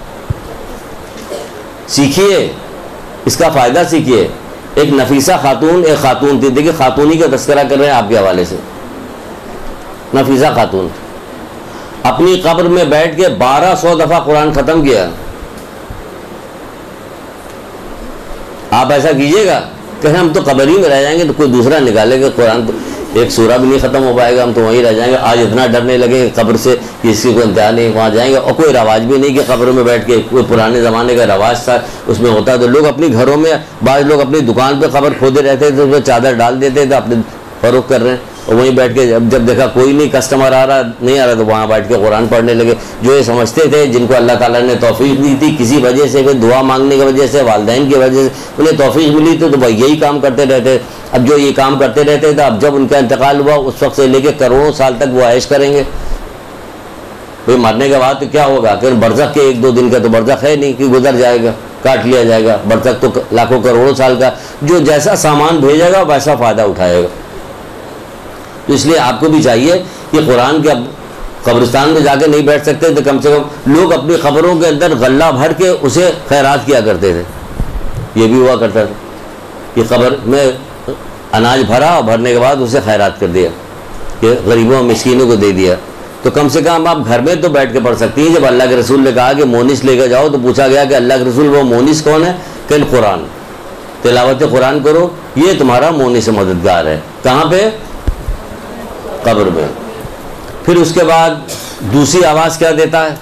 सीखिए, इसका फ़ायदा सीखिए। एक नफीसा खातून, एक खातून थी, देखिए खातूनी का तस्करा कर रहे हैं आपके हवाले से। नफीसा खातून अपनी कब्र में बैठ के 1200 दफ़ा कुरान ख़त्म किया। आप ऐसा कीजिएगा कि हम तो कब्र ही में रह जाएंगे, तो कोई दूसरा निकालेगा कुरान, तो एक सूरा भी नहीं ख़त्म हो पाएगा, हम तो वहीं रह जाएंगे। आज इतना डरने लगे कब्र से कि इसकी कोई इंतहा नहीं, वहाँ जाएंगे। और कोई रवाज भी नहीं कि कब्र में बैठ के, कोई पुराने ज़माने का रवाज था उसमें होता, तो लोग अपने घरों में, बाज़ लोग अपनी दुकान पर कब्र खोदे रहते थे, उसमें चादर डाल देते थे, अपने फ़रोख्त कर रहे हैं, और वहीं बैठ के जब देखा कोई नहीं, कस्टमर आ रहा नहीं आ रहा, तो वहाँ बैठ के कुरान पढ़ने लगे। जो ये समझते थे, जिनको अल्लाह ताला ने तौफीक दी थी किसी वजह से, फिर दुआ मांगने की वजह से, वालिदैन की वजह से उन्हें तौफीक मिली थी, तो भाई यही काम करते रहते। अब जो ये काम करते रहते थे, अब जब उनका इंतकाल हुआ, उस वक्त से लेकर करोड़ों साल तक वो ऐश करेंगे। भाई मरने के बाद तो क्या होगा, कि बरज़ख के 1-2 दिन का तो बरज़ख है नहीं कि गुजर जाएगा, काट लिया जाएगा। बरज़ख तो लाखों करोड़ों साल का, जो जैसा सामान भेजेगा वैसा फ़ायदा उठाएगा। तो इसलिए आपको भी चाहिए कि कुरान के, अब कब्रिस्तान में जाके नहीं बैठ सकते तो कम से कम लोग अपनी खबरों के अंदर गल्ला भर के उसे खैरात किया करते थे। ये भी हुआ करता था कि खबर में अनाज भरा और भरने के बाद उसे खैरात कर दिया, कि गरीबों मिस्कीनों को दे दिया। तो कम से कम आप घर में तो बैठ के पढ़ सकती हैं। जब अल्लाह के रसूल ने कहा कि मोनिस लेकर जाओ, तो पूछा गया कि अल्लाह के रसूल वो मोनिस कौन है? कल कुरान, तिलावत कुरान करो, ये तुम्हारा मोनिस मददगार है। कहाँ पे? कब्र में। फिर उसके बाद दूसरी आवाज़ क्या देता है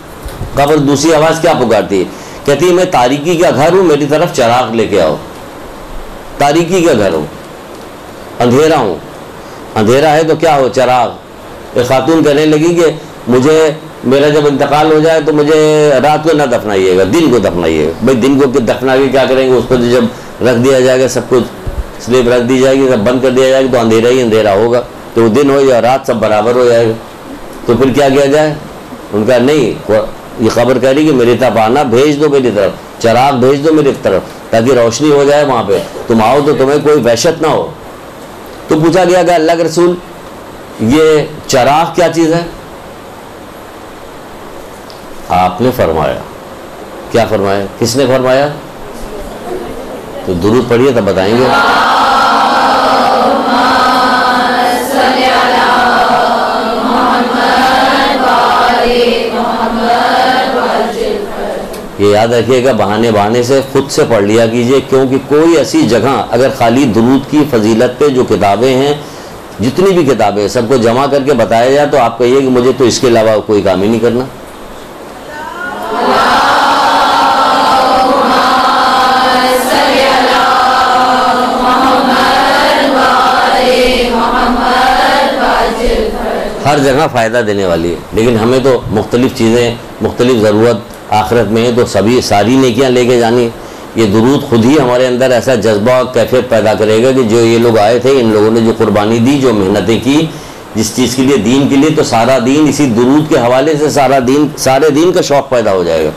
कब्र? दूसरी आवाज़ क्या पुकारती है? कहती है मैं तारीकी का घर हूँ, मेरी तरफ चिराग लेके आओ। तारीकी का घर हूँ, अंधेरा हूँ। अंधेरा है तो क्या हो? चिराग। एक खातून कहने लगी कि मुझे, मेरा जब इंतकाल हो जाए तो मुझे रात को ना दफनाइएगा, दिन को दफनाइएगा। भाई दिन को दफना के क्या करेंगे? उसको तो जब रख दिया जाएगा, सब कुछ स्लेब रख दी जाएगी, सब बंद कर दिया जाएगा, तो अंधेरा ही अंधेरा होगा। तो दिन हो या रात सब बराबर हो जाएगा। तो फिर क्या किया जाए? उनका नहीं, ये खबर कह रही कि मेरी तरफ आना, भेज दो मेरी तरफ, चिराग भेज दो मेरी तरफ, ताकि रोशनी हो जाए वहाँ पे, तुम आओ तो तुम्हें कोई वहशत ना हो। तो पूछा गया कि अल्लाह के रसूल ये चिराग क्या चीज़ है? आपने फरमाया, क्या फरमाया? किसने फरमाया? तो दुरूद पढ़िए तब बताएंगे। ये याद रखिएगा, बहाने से खुद से पढ़ लिया कीजिए, क्योंकि कोई ऐसी जगह अगर खाली दुरूद की फजीलत पे जो किताबें हैं, जितनी भी किताबें, सबको जमा करके बताया जाए तो आप कहिए कि मुझे तो इसके अलावा कोई काम ही नहीं करना। हर जगह फ़ायदा देने वाली है, लेकिन हमें तो मुख्तलिफ़ चीज़ें, मुख्तलिफ़ ज़रूरत आखिरत में है, तो सभी सारी नेकियां लेके जानी। ये दुरूद खुद ही हमारे अंदर ऐसा जज्बा और कैफियत पैदा करेगा कि जो ये लोग आए थे, इन लोगों ने जो कुर्बानी दी, जो मेहनतें की जिस चीज़ के लिए, दीन के लिए, तो सारा दीन इसी दुरूद के हवाले से सारे दीन का शौक़ पैदा हो जाएगा।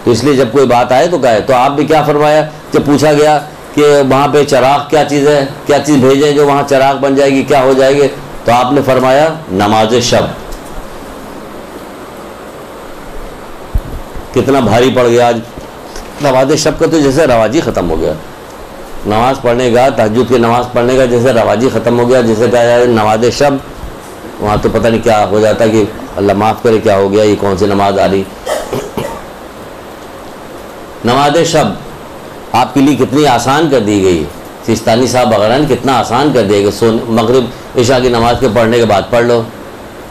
तो इसलिए जब कोई बात आए तो कहे। तो आप भी क्या फरमाया? जब पूछा गया कि वहाँ पर चिराग क्या चीज़ है, क्या चीज़ भेजें जो वहाँ चिराग बन जाएगी, क्या हो जाएगी? तो आपने फरमाया नमाज शब। कितना भारी पड़ गया आज नमाज शब का, तो जैसे रवाजी ख़त्म हो गया। नमाज़ पढ़ने का, तहज्जुद की नमाज़ पढ़ने का जैसे रवाजी ख़त्म हो गया, जैसे कहा जाए नमाज शब, वहाँ तो पता नहीं क्या हो जाता कि अल्लाह माफ़ करे क्या हो गया, ये कौन सी नमाज आ रही। नमाज शब आपके लिए कितनी आसान कर दी गई। सिस्तानी साहब वगैरह ने कितना आसान कर दिया कि मगरिब इशा की नमाज़ के पढ़ने के बाद पढ़ लो,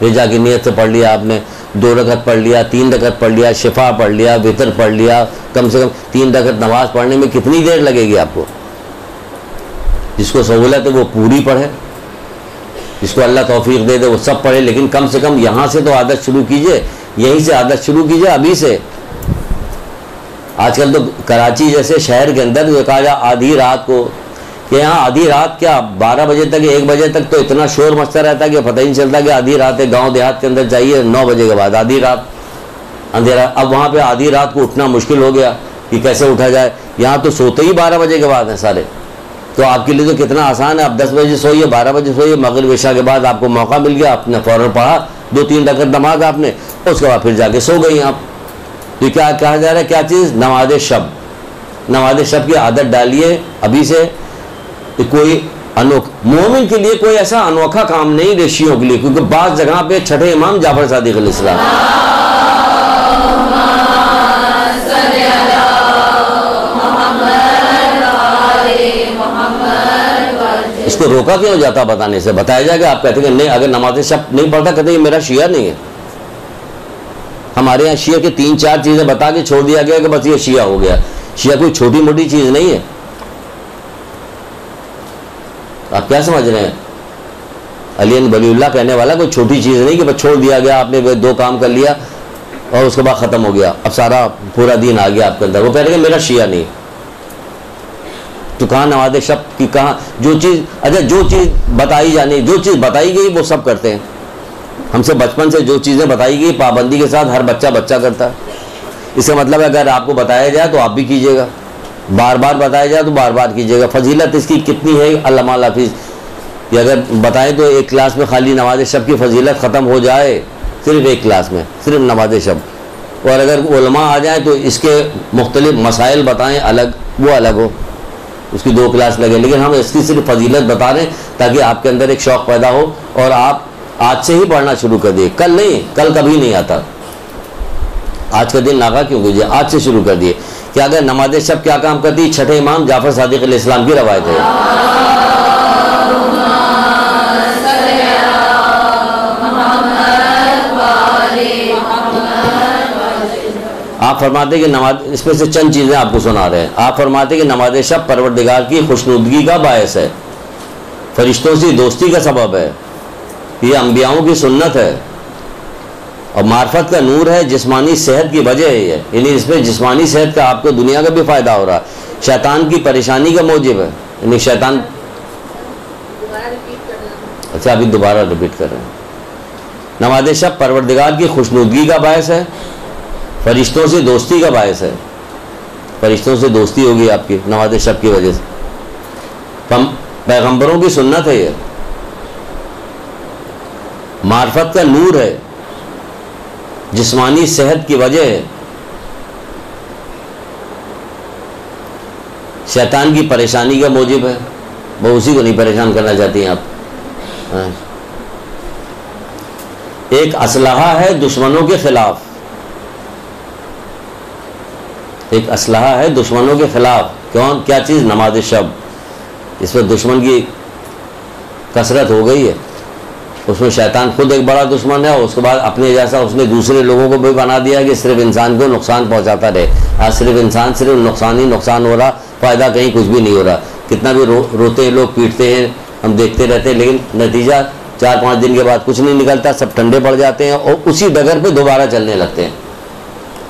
रिजा की नीयत से पढ़ लिया आपने, 2 रकत पढ़ लिया, 3 रकत पढ़ लिया, शिफा पढ़ लिया, वितर पढ़ लिया। कम से कम 3 रकत नमाज पढ़ने में कितनी देर लगेगी आपको? जिसको सहूलत है वो पूरी पढ़े, जिसको अल्लाह तौफीक दे दे वो सब पढ़े, लेकिन कम से कम यहाँ से तो आदत शुरू कीजिए, यहीं से आदत शुरू कीजिए अभी से। आजकल तो कराची जैसे शहर के अंदर जो कहा जाए आधी रात को, कि यहाँ आधी रात क्या 12 बजे तक, 1 बजे तक तो इतना शोर मचता रहता है कि पता ही नहीं चलता कि आधी रात है। गांव देहात के अंदर जाइए 9 बजे के बाद आधी रात अंधेरा। अब वहाँ पे आधी रात को उठना मुश्किल हो गया कि कैसे उठा जाए। यहाँ तो सोते ही 12 बजे के बाद हैं सारे। तो आपके लिए तो कितना आसान है, आप 10 बजे सोइए, 12 बजे सोइए, मगरिब इशा के बाद आपको मौका मिल गया, आपने फ़ौरन पढ़ा 2-3 रकत नमाज आपने, उसके बाद फिर जाके सो गई आप। तो क्या कहा जा रहा है? क्या चीज़? नमाज शब। नमाज शब की आदत डालिए अभी से। कोई मोमिन के लिए कोई ऐसा अनोखा काम नहीं रेशियों के लिए, क्योंकि बाज़ जगह पे छठे इमाम जाफर सादिक अलैहिस्सलाम, इसको रोका क्यों जाता बताने से? बताया जाएगा, आप कहते हैं नहीं, अगर नमाज शब नहीं पढ़ता कहते ये मेरा शिया नहीं है। हमारे यहाँ शिया के 3-4 चीज़ें बता के छोड़ दिया गया कि बस ये शिया हो गया। शिया कोई छोटी मोटी चीज़ नहीं है। आप क्या समझ रहे हैं? अली वलीउल्लाह कहने वाला कोई छोटी चीज़ नहीं कि बस छोड़ दिया गया, आपने 2 काम कर लिया और उसके बाद ख़त्म हो गया, अब सारा पूरा दिन आ गया आपके अंदर। वो कह रहे हैं मेरा शिया नहीं। तो कहाँ नमाज शब की, कहाँ जो चीज़, अच्छा जो चीज़ बताई जानी, जो चीज़ बताई गई वो सब करते हैं। हमसे बचपन से जो चीज़ें बताई गई पाबंदी के साथ हर बच्चा करता है। इसका मतलब अगर आपको बताया जाए तो आप भी कीजिएगा, बार बार बताया जाए तो बार बार कीजिएगा। फजीलत इसकी कितनी है अल्लामा हाफिज़, कि अगर बताएं तो एक क्लास में खाली नमाज शब की फजीलत ख़त्म हो जाए, सिर्फ एक क्लास में सिर्फ नमाज शब, और अगर उलमा आ जाए तो इसके मुख्तलिफ मसाइल बताएं अलग, वो अलग हो, उसकी 2 क्लास लगे। लेकिन हम इसकी सिर्फ फजीलत बता रहे हैं ताकि आपके अंदर एक शौक़ पैदा हो और आप आज से ही पढ़ना शुरू कर दिए। कल नहीं, कल कभी नहीं आता, आज का दिन नागा क्यों कीजिए, आज से शुरू कर दिए। क्या अगर नमाज शब क्या काम करती है? छठे इमाम जाफर सादिक अलैहिस्सलाम की रवायत है। आप फरमाते कि नमाज, इसमें से चंद चीज़ें आपको सुना रहे हैं। आप फरमाते कि नमाज शब परवरदिगार की खुशनुदगी का बायस है, फरिश्तों से दोस्ती का सबब है, ये अंबियाओं की सुन्नत है, और मार्फत का नूर है, जिस्मानी सेहत की वजह है ये, यानी इसमें जिस्मानी सेहत का आपको दुनिया का भी फ़ायदा हो रहा है, शैतान की परेशानी का मौजिब है, यानी शैतान। अच्छा अभी दोबारा रिपीट कर रहे हैं। नमाज शब परवरदिगार की खुशनुदगी का बायस है, फरिश्तों से दोस्ती का बायस है, फरिश्तों से दोस्ती होगी आपकी नमाज शब की वजह से, पैगंबरों की सुन्नत है ये, मार्फत का नूर है, जिस्मानी सेहत की वजह है, शैतान की परेशानी का मौजिब है, वो उसी को नहीं परेशान करना चाहती हैं आप। एक असलहा है दुश्मनों के खिलाफ, एक असलहा है दुश्मनों के खिलाफ। कौन, क्या चीज़? नमाज शब। इसमें दुश्मन की कसरत हो गई है, उसमें शैतान खुद एक बड़ा दुश्मन है, और उसके बाद अपने जैसा उसने दूसरे लोगों को भी बना दिया कि सिर्फ इंसान को नुकसान पहुंचाता रहे। आज सिर्फ इंसान, सिर्फ नुकसान ही नुकसान हो रहा, फ़ायदा कहीं कुछ भी नहीं हो रहा। कितना भी रोते हैं लोग, पीटते हैं, हम देखते रहते हैं, लेकिन नतीजा 4-5 दिन के बाद कुछ नहीं निकलता, सब ठंडे पड़ जाते हैं और उसी डगर पर दोबारा चलने लगते हैं,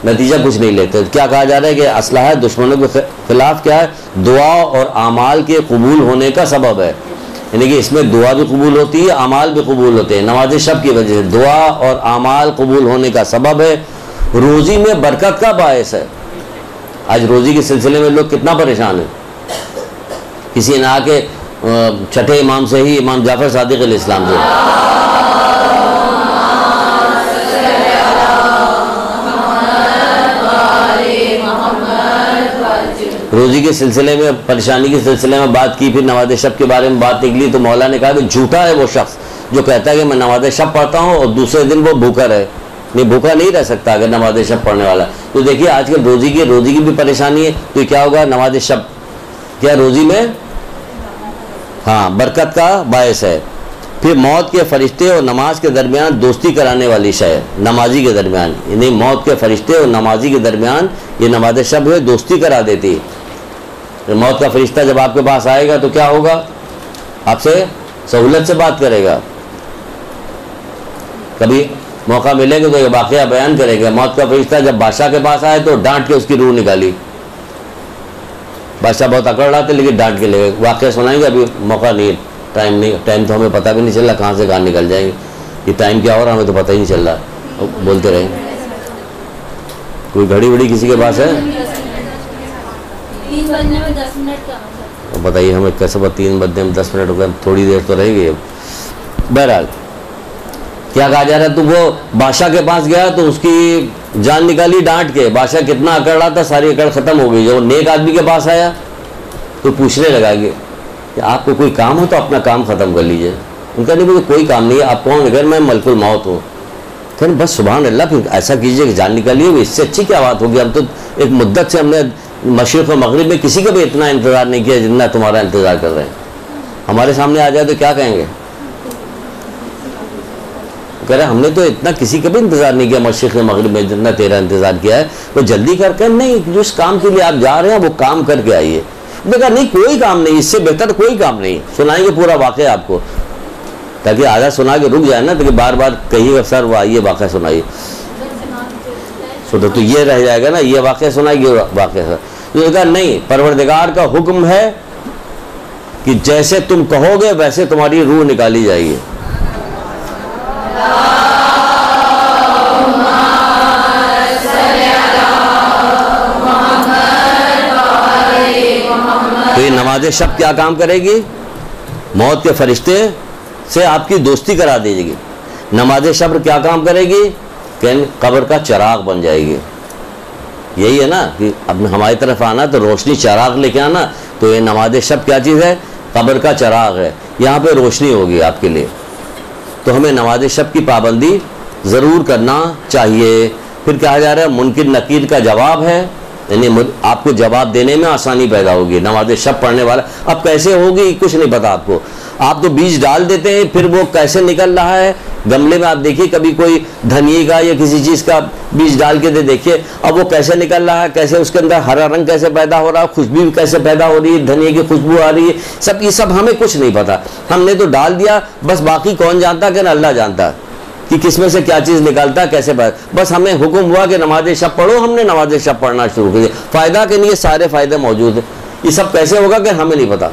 नतीजा कुछ नहीं लेते। क्या कहा जा रहा है कि असलहा है दुश्मनों के खिलाफ क्या है? दुआ और आमाल के कबूल होने का सबब है, यानी कि इसमें दुआ भी कबूल होती है, आमाल भी कबूल होते हैं। नमाज शब की वजह से दुआ और आमाल कबूल होने का सबब है, रोज़ी में बरकत का बायस है। आज रोज़ी के सिलसिले में लोग कितना परेशान हैं। किसी ने आके छठे इमाम से ही, इमाम जाफर सादिक अलैहिस्सलाम से, रोज़ी के सिलसिले में, परेशानी के सिलसिले में बात की, फिर नमाज शब के बारे में बात निकली तो मौला ने कहा कि झूठा है वो शख्स जो कहता है कि मैं नमाज शब पढ़ता हूँ और दूसरे दिन वो भूखा रहे। नहीं, भूखा नहीं रह सकता अगर नमाज शब पढ़ने वाला। तो देखिए आजकल रोज़ी की भी परेशानी है, तो क्या होगा? नमाज शब क्या रोज़ी में, हाँ, बरकत का बायस है। फिर मौत के फरिश्ते और नमाज के दरमियान दोस्ती कराने वाली शय, नमाजी के दरमियान, यानी मौत के फरिश्ते और नमाजी के दरमियान ये नमाज शब है, दोस्ती करा देती है। मौत का फरिश्ता जब आपके पास आएगा तो क्या होगा? आपसे सहूलत से बात करेगा। कभी मौका मिलेगा तो ये वाक़या बयान करेगा। मौत का फरिश्ता जब बादशाह के पास आए तो डांट के उसकी रूह निकाली। बादशाह बहुत अकड़ रहा था लेकिन डांट के ले गए। वाक़या सुनाएंगे, अभी मौका नहीं, टाइम नहीं, टाइम तो हमें पता भी नहीं चल रहा कहाँ से कहाँ निकल जाएंगे। ये टाइम क्या हो रहा हमें तो पता ही नहीं चल रहा, बोलते रहेंगे। कोई घड़ी वड़ी किसी के पास है? 3 बजने में 10 मिनट का। बताइए हमें कैसे 3 बजने में 10 मिनट हो गए, थोड़ी देर तो रहेगी। बहरहाल क्या कहा जा रहा है? तो वो बादशाह के पास गया तो उसकी जान निकाली डांट के। बादशाह कितना अकड़ रहा था, सारी अकड़ ख़त्म हो गई। जब नेक आदमी के पास आया तो पूछने लगा कि आपको कोई काम हो तो अपना काम ख़त्म कर लीजिए। उनका नहीं, मुझे कोई काम नहीं है। आप कौन? अगर मैं मलकुल मौत हूँ। फिर बस सुभान अल्लाह, फिर ऐसा कीजिए कि जान निकालिए, इससे अच्छी क्या बात होगी। हम तो एक मुद्दत से हमने मशरिक़ और मगरिब में किसी का भी इतना इंतज़ार नहीं किया जितना तुम्हारा इंतज़ार कर रहे हैं। हमारे सामने आ जाए तो क्या कहेंगे? कह रहे हमने तो इतना किसी का भी इंतज़ार नहीं किया मशरिक़ और मगरिब में जितना तेरा इंतज़ार किया है। वो जल्दी करके नहीं, जिस काम के लिए आप जा रहे हैं वो काम करके आइए। देखा नहीं, कोई काम नहीं, इससे बेहतर कोई काम नहीं। सुनाएंगे पूरा वाक़या आपको, ताकि आधा सुना के रुक जाए ना, ताकि बार बार कहिएगा सर वो आइए वाक़या सुनाइए, तो ये रह जाएगा ना, ये वाक़या सुनाइए वाक़या। तो कहा नहीं, परवरदिगार का हुक्म है कि जैसे तुम कहोगे वैसे तुम्हारी रूह निकाली जाएगी। नमाज शब क्या काम करेगी? मौत के फरिश्ते से आपकी दोस्ती करा देगी। नमाज शब क्या काम करेगी? कि कब्र का चिराग बन जाएगी। यही है ना कि अब हमारी तरफ आना तो रोशनी चिराग लेके आना, तो ये नमाज शब क्या चीज़ है? कब्र का चिराग है, यहाँ पे रोशनी होगी आपके लिए। तो हमें नमाज शब की पाबंदी ज़रूर करना चाहिए। फिर कहा जा रहा है मुनकिर नकीर का जवाब है, यानी आपको जवाब देने में आसानी पैदा होगी। नमाज शब पढ़ने वाला अब कैसे होगी कुछ नहीं पता आपको, आप तो बीज डाल देते हैं, फिर वो कैसे निकल रहा है गमले में। आप देखिए कभी कोई धनिए का या किसी चीज़ का बीज डाल के दे देखिए, अब वो कैसे निकल रहा है, कैसे उसके अंदर हरा रंग कैसे पैदा हो रहा है, खुशबू कैसे पैदा हो रही है, धनिए की खुशबू आ रही है, सब ये सब हमें कुछ नहीं पता। हमने तो डाल दिया बस, बाकी कौन जानता कि अल्लाह जानता कि किसमें से क्या चीज़ निकलता है कैसे बस हमें हुक्म हुआ कि नमाज शब पढ़ो, हमने नमाज शब पढ़ना शुरू कर दिया। फ़ायदा के लिए सारे फ़ायदे मौजूद हैं। ये सब कैसे होगा कि हमें नहीं पता,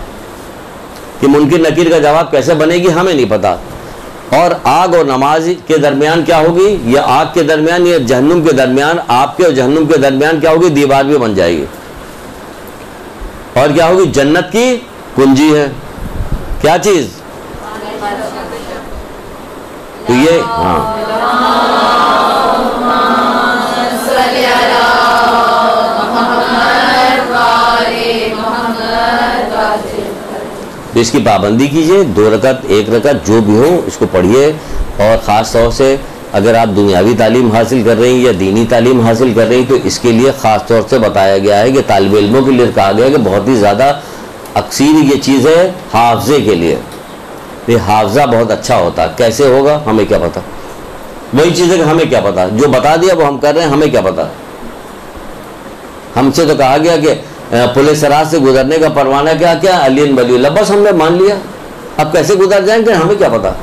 कि मुनकिर नकीर का जवाब कैसे बनेगी हमें नहीं पता। और आग और नमाज के दरमियान क्या होगी? या आग के दरमियान या जहन्नुम के दरमियान, आपके और जहन्नुम के दरमियान क्या होगी? दीवार भी बन जाएगी। और क्या होगी? जन्नत की कुंजी है। क्या चीज़? तो ये हाँ, तो इसकी पाबंदी कीजिए। 2 रकत 1 रकत जो भी हो इसको पढ़िए। और ख़ास तौर से अगर आप दुनियावी तालीम हासिल कर रही हैं या दीनी तालीम हासिल कर रही हैं तो इसके लिए ख़ास तौर से बताया गया है कि तालिब इल्मों के लिए कहा गया है कि बहुत ही ज़्यादा अक्सर ये चीज़ है हाफजे के लिए। ये हाफजा बहुत अच्छा होता है। कैसे होगा हमें क्या पता, वही चीज़ है कि हमें क्या पता, जो बता दिया वो हम कर रहे हैं, हमें क्या पता। हमसे तो कहा गया कि पुलिस रात से गुजरने का परवाना क्या क्या अलियन वलीउल्लाह, बस हमने मान लिया। अब कैसे गुजर जाएंगे हमें क्या पता।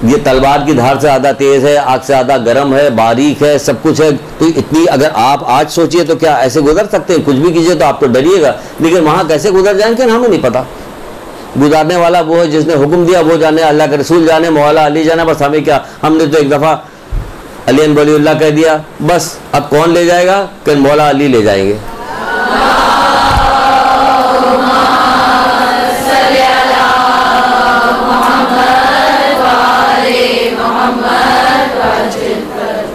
ये तलवार की धार से ज़्यादा तेज़ है, आग से ज़्यादा गर्म है, बारीक है, सब कुछ है। तो इतनी अगर आप आज सोचिए तो क्या ऐसे गुजर सकते हैं? कुछ भी कीजिए तो आप तो डरिएगा, लेकिन वहाँ कैसे गुजर जाएंगे हमें नहीं पता। गुजारने वाला वो है जिसने हुक्म दिया, वो जाने, अल्लाह के रसूल जाने, मौला अली जाने। बस हमें क्या, हमने तो एक दफ़ा अलियन वलीउल्लाह कह दिया, बस अब कौन ले जाएगा? कि मौला अली ले जाएंगे।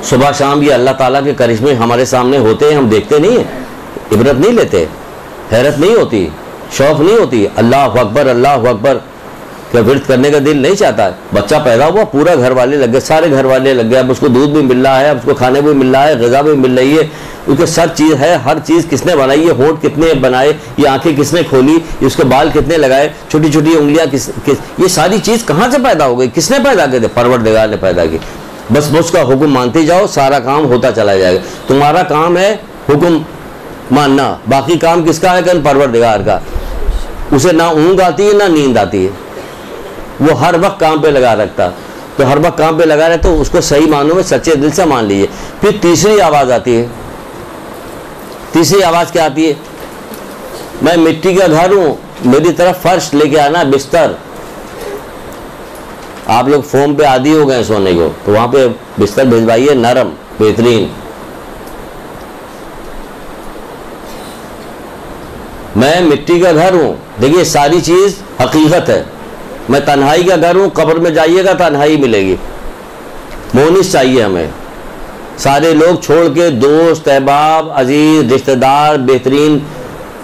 सुबह शाम ये अल्लाह ताला के करिश्मे हमारे सामने होते हैं, हम देखते नहीं हैं, इबरत नहीं लेते, हैरत नहीं होती, शौक नहीं होती। अल्लाह अकबर अल्लाह अकबर क्या विर्द करने का दिल नहीं चाहता है। बच्चा पैदा हुआ, पूरा घर वाले लग गए, सारे घर वाले लग गए। अब उसको दूध भी मिल रहा है, अब उसको खाने भी मिल रहा है, ग़िज़ा भी मिल रही है, उसके सब चीज़ है। हर चीज़ किसने बनाई है? होंठ कितने बनाए, ये आंखें किसने खोली, उसके बाल कितने लगाए, छोटी छोटी उंगलियां किस ये सारी चीज़ कहाँ से पैदा हो गई? किसने पैदा किए थे? परवरदिगार ने पैदा की। बस उसका हुक्म मानते जाओ, सारा काम होता चला जाएगा। तुम्हारा काम है हुक्म मानना, बाकी काम किसका है? कि परवरदिगार का। उसे ना ऊँग आती है ना नींद आती है, वो हर वक्त काम पे लगा रखता। तो हर वक्त काम पे लगा रहे तो उसको सही मानों में सच्चे दिल से मान लीजिए। फिर तीसरी आवाज़ आती है। तीसरी आवाज़ क्या आती है? मैं मिट्टी का घर हूँ, मेरी तरफ फर्श लेके आना, बिस्तर। आप लोग फोम पे आदी हो गए सोने को, तो वहाँ पे बिस्तर भिजवाइए नरम बेहतरीन। मैं मिट्टी का घर हूँ, देखिए सारी चीज़ हकीकत है। मैं तन्हाई का घर हूँ, कब्र में जाइएगा तन्हाई मिलेगी। मोनिस चाहिए हमें, सारे लोग छोड़ के, दोस्त अहबाब अजीज रिश्तेदार बेहतरीन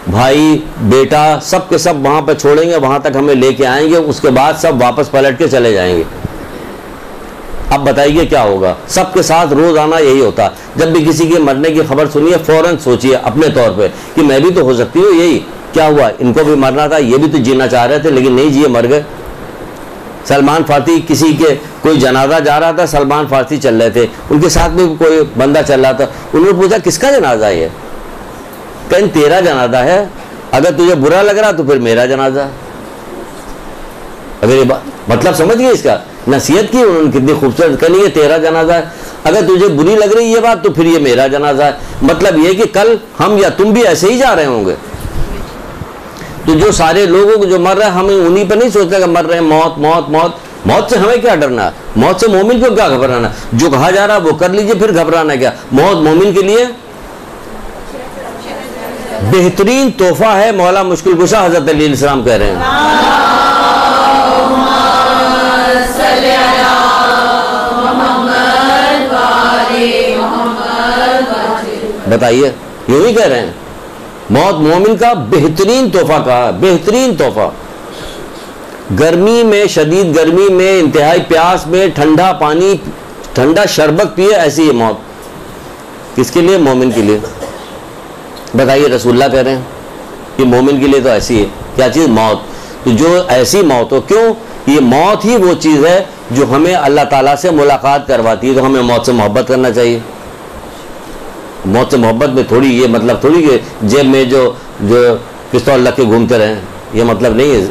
भाई बेटा सब के सब वहाँ पर छोड़ेंगे, वहाँ तक हमें लेके आएंगे, उसके बाद सब वापस पलट के चले जाएंगे। अब बताइए क्या होगा? सबके साथ रोज़ाना यही होता। जब भी किसी के मरने की खबर सुनिए फ़ौरन सोचिए अपने तौर पे कि मैं भी तो हो सकती हूँ यही। क्या हुआ? इनको भी मरना था, ये भी तो जीना चाह रहे थे लेकिन नहीं जिए, मर गए। सलमान फारसी, किसी के कोई जनाजा जा रहा था, सलमान फारसी चल रहे थे, उनके साथ में कोई बंदा चल रहा था। उन्होंने पूछा किसका जनाजा है? कहीं तेरा जनाजा है, अगर तुझे बुरा लग रहा तो फिर मेरा जनाजा। अगर ये मतलब समझ गए इसका, नसीहत की उन्होंने कितनी खूबसूरत। कहनी ये तेरा जनाजा है, अगर तुझे बुरी लग रही ये बात तो फिर ये मेरा जनाजा है। मतलब ये कि कल हम या तुम भी ऐसे ही जा रहे होंगे। तो जो सारे लोगों को जो मर रहे हैं, हमें उन्हीं पर नहीं सोचते कि मर रहे हैं। मौत मौत मौत मौत से हमें क्या डरना है? मौत से मोमिन को क्या घबराना? जो कहा जा रहा है वो कर लीजिए, फिर घबराना क्या? मौत मोमिन के लिए बेहतरीन तोहफा है मौला मुश्किल कुशा। हजरत अली अलैहिस्सलाम कह रहे हैं। बताइए, यूं ही कह रहे हैं। मौत मोमिन का बेहतरीन तोहफा कहा, बेहतरीन तोहफा। गर्मी में, शदीद गर्मी में, इंतहाई प्यास में ठंडा पानी, ठंडा शरबत पिए, ऐसी है मौत। किसके लिए? मोमिन के लिए। बताइए, रसूलुल्लाह कह रहे हैं कि मोमिन के लिए तो ऐसी है क्या चीज़? मौत। तो जो ऐसी मौत हो, क्यों? ये मौत ही वो चीज़ है जो हमें अल्लाह ताला से मुलाकात करवाती है। तो हमें मौत से मोहब्बत करना चाहिए। मौत से मोहब्बत में थोड़ी ये मतलब थोड़ी कि जेब में जो पिस्तौल रख के घूमते रहें, ये मतलब नहीं है।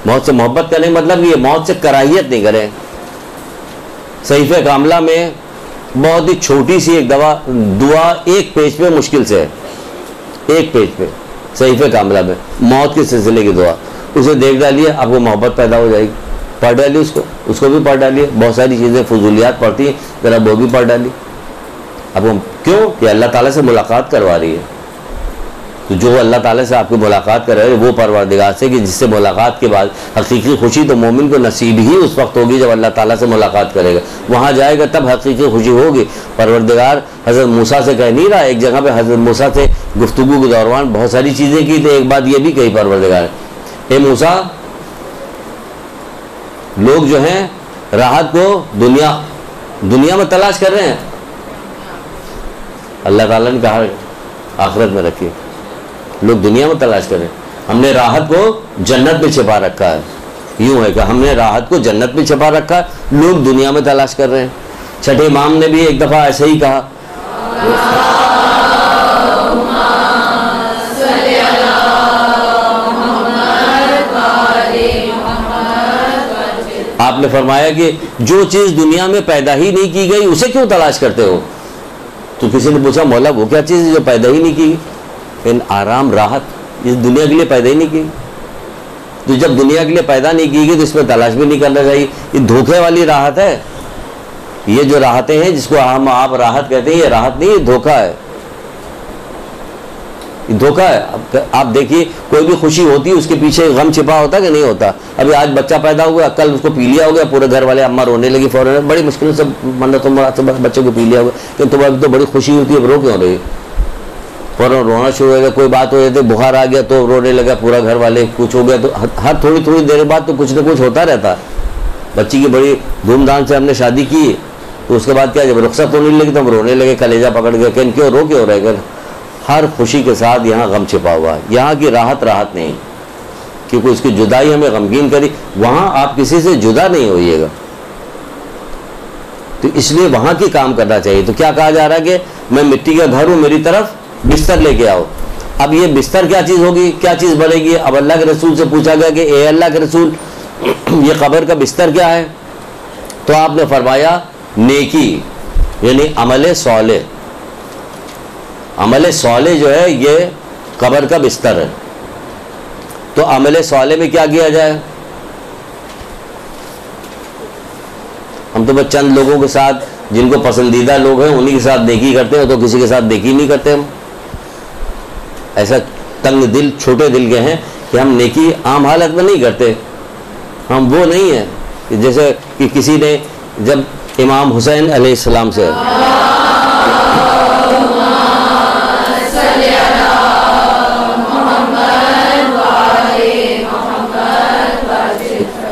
मौत से मोहब्बत करने मतलब ये मौत से कराहियत नहीं करें। सहीफ़े कामला में बहुत ही छोटी सी एक दुआ एक पेज पे मुश्किल से है, एक पेज पे सहीफ़े कामला में मौत के सिलसिले की दुआ। उसे देख डालिए, आपको मोहब्बत पैदा हो जाएगी। पढ़ डालिए उसको भी पढ़ डालिए। बहुत सारी चीज़ें फजूलियात पढ़ती हैं, ज़रा वो भी पढ़ डालिए। अब हम क्यों? कि अल्लाह ताला से मुलाकात करवा रही है। तो जो अल्लाह ताला से आपकी मुलाकात कर रहे हैं वो परवरदिगार से, कि जिससे मुलाकात के बाद हकीकी खुशी तो मोमिन को नसीब ही उस वक्त होगी जब अल्लाह ताला से मुलाकात करेगा। वहाँ जाएगा तब हकीकी खुशी होगी। परवरदिगार हज़रत मूसा से कह नहीं रहा, एक जगह पे हज़रत मूसा से गुफ्तगू के दौरान बहुत सारी चीज़ें की, तो एक बात ये भी कही परवरदिगार, हे मूसा, लोग जो हैं राहत को दुनिया में तलाश कर रहे हैं। अल्लाह ताला ने कहा आखिरत में रखिए, लोग दुनिया में तलाश करें। हमने राहत को जन्नत में छिपा रखा है। यूं है कि हमने राहत को जन्नत में छिपा रखा है, लोग दुनिया में तलाश कर रहे हैं। छठे इमाम ने भी एक दफ़ा ऐसे ही कहा, आपने फरमाया कि जो चीज़ दुनिया में पैदा ही नहीं की गई उसे क्यों तलाश करते हो? तो किसी ने पूछा, मौला वो क्या चीज़ है जो पैदा ही नहीं की? इन आराम, राहत, इस दुनिया के लिए पैदा ही नहीं की। तो जब दुनिया के लिए पैदा नहीं की गई तो इसमें तलाश भी नहीं करना चाहिए। ये धोखे वाली राहत है। ये जो राहतें हैं जिसको आप राहत कहते हैं, ये राहत नहीं, ये धोखा है, ये धोखा है। आप देखिए, कोई भी खुशी होती है उसके पीछे गम छिपा होता है कि नहीं होता? अभी आज बच्चा पैदा हुआ, कल उसको पीलिया हो गया, पूरे घर वाले, अम्मा रोने लगी फौरन, बड़ी मुश्किल से मन्नत बच्चे को पीलिया हो गया, लेकिन तुम्हें अभी तो बड़ी खुशी होती है, रो क्यों रही? फौरन रोना शुरू हो गया। कोई बात हो जाती, बुखार आ गया तो रोने लगा पूरा घर वाले, कुछ हो गया तो हर थोड़ी थोड़ी देर बाद तो कुछ ना कुछ होता रहता। बच्ची की बड़ी धूमधाम से हमने शादी की, तो उसके बाद क्या, जब रुखसत होने लगी तो हम रोने लगे, कलेजा पकड़ गया, क्यों रो क्यों रहे? हर खुशी के साथ यहाँ गम छिपा हुआ है। यहाँ की राहत नहीं, क्योंकि उसकी जुदाई हमें गमगीन करी। वहाँ आप किसी से जुदा नहीं होइएगा, तो इसलिए वहाँ की काम करना चाहिए। तो क्या कहा जा रहा है कि मैं मिट्टी का घर हूँ, मेरी तरफ बिस्तर लेके आओ। अब ये बिस्तर क्या चीज़ होगी, क्या चीज़ बनेगी? अब अल्लाह के रसूल से पूछा गया कि ए अल्लाह के रसूल, ये कब्र का बिस्तर क्या है? तो आपने फरमाया नेकी, यानी अमल सौले। अमल सौले जो है ये कब्र का बिस्तर है। तो अमल सौले में क्या किया जाए? हम तो बस चंद लोगों के साथ, जिनको पसंदीदा लोग हैं उन्हीं के साथ नेकी करते हैं, तो किसी के साथ नेकी नहीं करते। हम ऐसा तंग दिल, छोटे दिल के हैं कि हम नेकी आम हालत में नहीं करते। हम वो नहीं है कि जैसे कि किसी ने जब इमाम हुसैन अलैहिस्सलाम से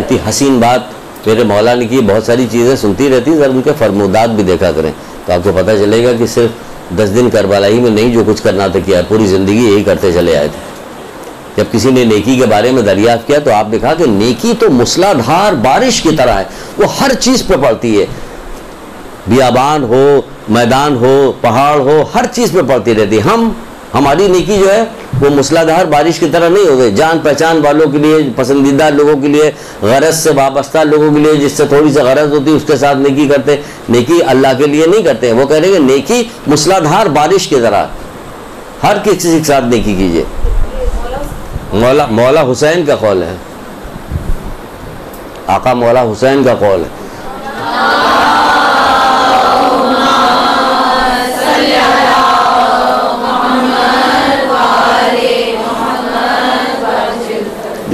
इतनी हसीन बात मेरे मौला ने की, बहुत सारी चीज़ें सुनती रहती, जरा उनके फरमुदात भी देखा करें तो आपको पता चलेगा कि सिर्फ 10 दिन करबला ही में नहीं जो कुछ करना था किया, पूरी ज़िंदगी यही करते चले आए थे। जब किसी ने नेकी के बारे में दरियाफ्त किया तो आप देखा कि नेकी तो मूसलाधार बारिश की तरह है, वो हर चीज़ पे पड़ती है, बियाबान हो, मैदान हो, पहाड़ हो, हर चीज़ पे पड़ती रहती है। हमारी नेकी जो है वो मूसलाधार बारिश की तरह नहीं हो गई। जान पहचान वालों के लिए, पसंदीदा लोगों के लिए, गरज से वाबस्ता लोगों के लिए, जिससे थोड़ी सी गरज होती है उसके साथ नेकी करते। नेकी अल्लाह के लिए नहीं करते। वो कह रहे हैं नेकी मूसलाधार बारिश की तरह, हर किसी के साथ नेकी कीजिए। मौला हुसैन का कौल है, आका मौला हुसैन का कौल है।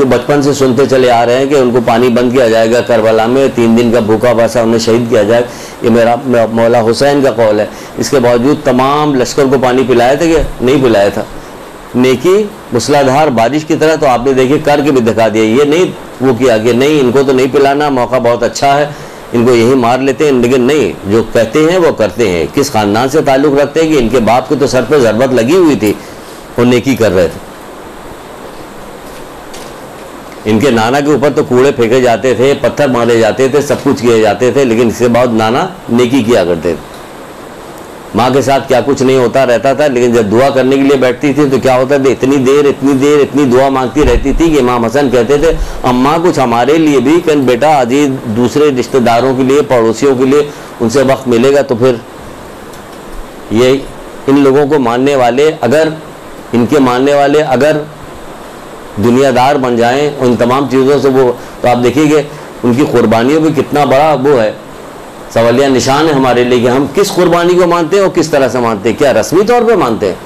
जो बचपन से सुनते चले आ रहे हैं कि उनको पानी बंद किया जाएगा करबला में, 3 दिन का भूखा प्यासा उन्हें शहीद किया जाए, ये मेरा मौला हुसैन का कौल है। इसके बावजूद तमाम लश्कर को पानी पिलाया था कि नहीं पिलाया था? नेकी मूसलाधार बारिश की तरह, तो आपने देखिए करके भी दिखा दिया। ये नहीं वो किया कि नहीं इनको तो नहीं पिलाना, मौका बहुत अच्छा है, इनको यही मार लेते हैं, लेकिन नहीं, जो कहते हैं वो करते हैं। किस खानदान से ताल्लुक़ रखते हैं कि इनके बाप के तो सर पे ज़रबत लगी हुई थी, वो नेकी कर रहे थे। इनके नाना के ऊपर तो कूड़े फेंके जाते थे, पत्थर मारे जाते थे, सब कुछ किए जाते थे, लेकिन इसके बाद नाना नेकी किया करते थे। माँ के साथ क्या कुछ नहीं होता रहता था, लेकिन जब दुआ करने के लिए बैठती थी तो क्या होता था, इतनी देर इतनी दुआ मांगती रहती थी कि इमाम हसन कहते थे अम्मा कुछ हमारे लिए भी, कहीं बेटा अजीज दूसरे रिश्तेदारों के लिए, पड़ोसियों के लिए उनसे वक्त मिलेगा तो फिर ये इन लोगों को मानने वाले अगर इनके मानने वाले अगर दुनियादार बन जाएं उन तमाम चीज़ों से, वो तो आप देखिए उनकी कुर्बानियों में कितना बड़ा वो है, सवालिया निशान है हमारे लिए कि हम किस कुर्बानी को मानते हैं और किस तरह से मानते हैं। क्या रस्मी तौर पे मानते हैं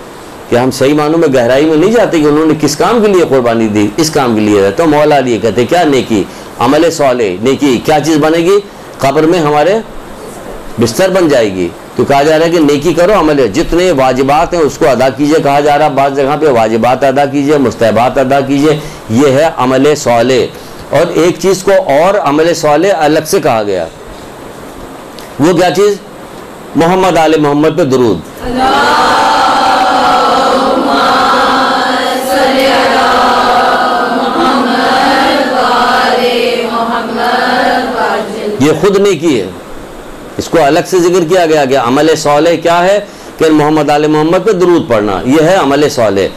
कि हम सही मानों में गहराई में नहीं जाते कि उन्होंने किस काम के लिए कुर्बानी दी, इस काम के लिए। तो मौला लिए कहते क्या नेकी, अमल सौले, नेकी क्या चीज़ बनेगी, कब्र में हमारे बिस्तर बन जाएगी। तो कहा जा रहा है कि नेकी करो, अमल जितने वाजिबात हैं उसको अदा कीजिए। कहा जा रहा है बाज़ जगह पे वाजिबात अदा कीजिए, मुस्तहबात अदा कीजिए, ये है अमल सौले। और एक चीज़ को और अमल सौले अलग से कहा गया, वो क्या चीज़, मोहम्मद आले मोहम्मद पे दुरूद। ये खुद नेकी है, इसको अलग से जिक्र किया गया कि अमल सौले क्या है कि मोहम्मद आले मोहम्मद पे दुरूद पढ़ना, ये है अमल सौले।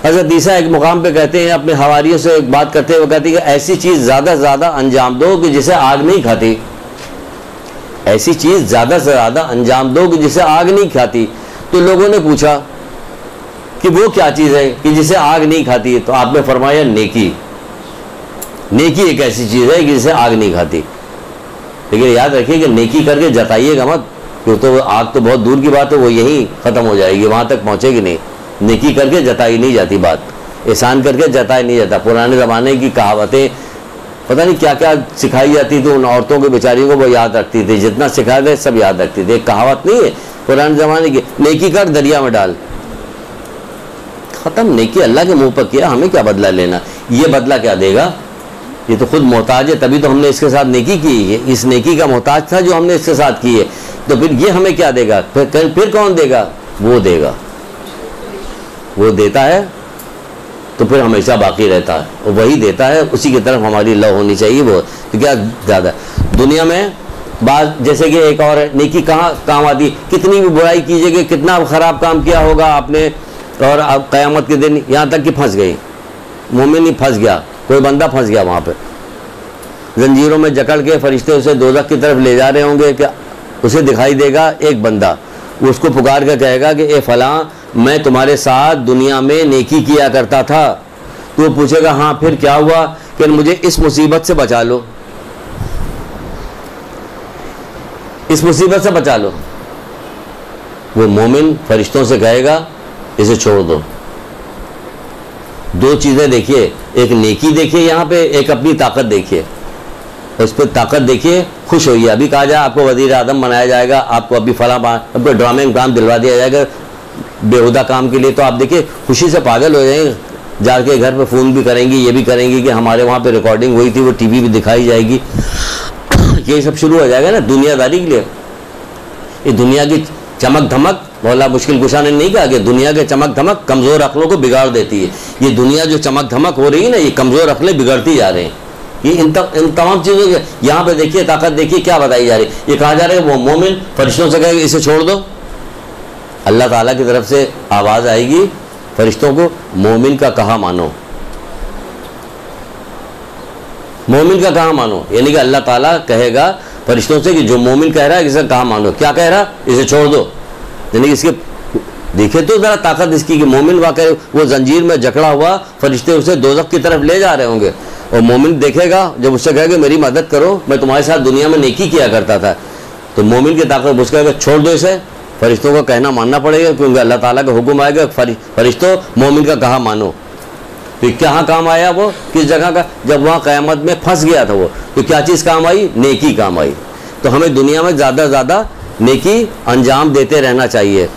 हज़रत ईसा एक मुकाम पे कहते हैं, अपने हवारियों से एक बात करते हुए कहते हैं कि ऐसी चीज़ ज़्यादा से ज़्यादा अंजाम दो कि जिसे आग नहीं खाती, ऐसी चीज़ ज़्यादा से ज़्यादा अंजाम दो कि जिसे आग नहीं खाती। तो लोगों ने पूछा कि वो क्या चीज़ है कि जिसे आग नहीं खाती, तो आपने फरमाया नेकी। नेकी एक ऐसी चीज़ है कि जिसे आग नहीं खाती। लेकिन याद रखिए कि नेकी करके जताइएगा मत, क्यों तो आग तो बहुत दूर की बात है, वो यहीं ख़त्म हो जाएगी, वहाँ तक पहुँचेगी नहीं। नेकी करके जताई नहीं जाती बात, एहसान करके जताया नहीं जाता। पुराने ज़माने की कहावतें पता नहीं क्या क्या सिखाई जाती थी उन औरतों के बेचारियों को, वो याद रखती थी, जितना सिखाया था सब याद रखती थी। एक कहावत नहीं है पुराने ज़माने की, नेकी कर दरिया में डाल, ख़त्म। नेकी अल्लाह के मुंह पर किया, हमें क्या बदला लेना, ये बदला क्या देगा, ये तो खुद मोहताज है, तभी तो हमने इसके साथ नेकी की है, इस नेकी का मोहताज था जो हमने इसके साथ की है, तो फिर ये हमें क्या देगा, फिर कौन देगा, वो देगा, वो देता है तो फिर हमेशा बाकी रहता है, और वही देता है, उसी की तरफ हमारी लव होनी चाहिए। वो तो क्या ज़्यादा दुनिया में बात, जैसे कि एक और नेकी कहाँ काम आती, कितनी भी बुराई कीजिएगा, कितना ख़राब काम किया होगा आपने, और अब क़यामत के दिन यहाँ तक कि फंस गई, मोमिन ही फंस गया, कोई बंदा फंस गया वहाँ पे, जंजीरों में जकड़ के फरिश्ते उसे दोज़ख की तरफ ले जा रहे होंगे, कि उसे दिखाई देगा एक बंदा, वो उसको पुकार कर कहेगा कि ए फलां, मैं तुम्हारे साथ दुनिया में नेकी किया करता था। तो वो पूछेगा हाँ फिर क्या हुआ, कि मुझे इस मुसीबत से बचा लो, इस मुसीबत से बचा लो। वो मोमिन फरिश्तों से कहेगा इसे छोड़ दो। दो चीज़ें देखिए, एक नेकी देखिए यहाँ पे, एक अपनी ताकत देखिए, उस पर ताकत देखिए, खुश होइए। अभी कहा जाए आपको वज़ीर आज़म बनाया जाएगा, आपको अभी फला आपको ड्रामे में काम दिलवा दिया जाएगा बेहुदा काम के लिए, तो आप देखिए खुशी से पागल हो जाएंगे, जाके घर पे फ़ोन भी करेंगी, ये भी करेंगी कि हमारे वहाँ पे रिकॉर्डिंग हुई थी, वो टीवी भी दिखाई जाएगी, ये सब शुरू हो जाएगा ना दुनियादारी के लिए। ये दुनिया की चमक धमक, मौला मुश्किल कुशा ने नहीं कहा कि दुनिया के चमक धमक कमज़ोर अक्लों को बिगाड़ देती है। ये दुनिया जो चमक धमक हो रही है ना, ये कमज़ोर अक्लें बिगड़ती जा रहे हैं। ये इन तमाम चीज़ों के यहाँ पे देखिए, ताकत देखिए क्या बताई जा रही है। ये कहा जा रहा है वो मोमिन फरिश्तों से कहेगा इसे छोड़ दो, अल्लाह ताला की तरफ से आवाज़ आएगी फरिश्तों को, मोमिन का कहा मानो, मोमिन का कहा मानो, यानी कि अल्लाह ताला कहेगा फरिश्तों से कि जो मोमिन कह रहा है इसे कहा मानो। क्या कह रहा, इसे छोड़ दो, यानी कि इसके देखिए तो ज़रा ताकत इसकी कि मोमिन वाकई वो जंजीर में जकड़ा हुआ, फरिश्ते उसे दोज़ख की तरफ ले जा रहे होंगे, और मोमिन देखेगा जब उससे कहेगा मेरी मदद करो, मैं तुम्हारे साथ दुनिया में नेकी किया करता था, तो मोमिन की ताकत उसका कहेगा छोड़ दो इसे, फरिश्तों का कहना मानना पड़ेगा, क्योंकि अल्लाह ताला का हुक्म आएगा फरिश्तों मोमिन का कहा मानो। तो कहाँ काम आया वो, किस जगह का, जब वहाँ क़यामत में फंस गया था वो, तो क्या चीज़ काम आई, नेकी काम आई। तो हमें दुनिया में ज़्यादा से ज़्यादा नेकी अंजाम देते रहना चाहिए।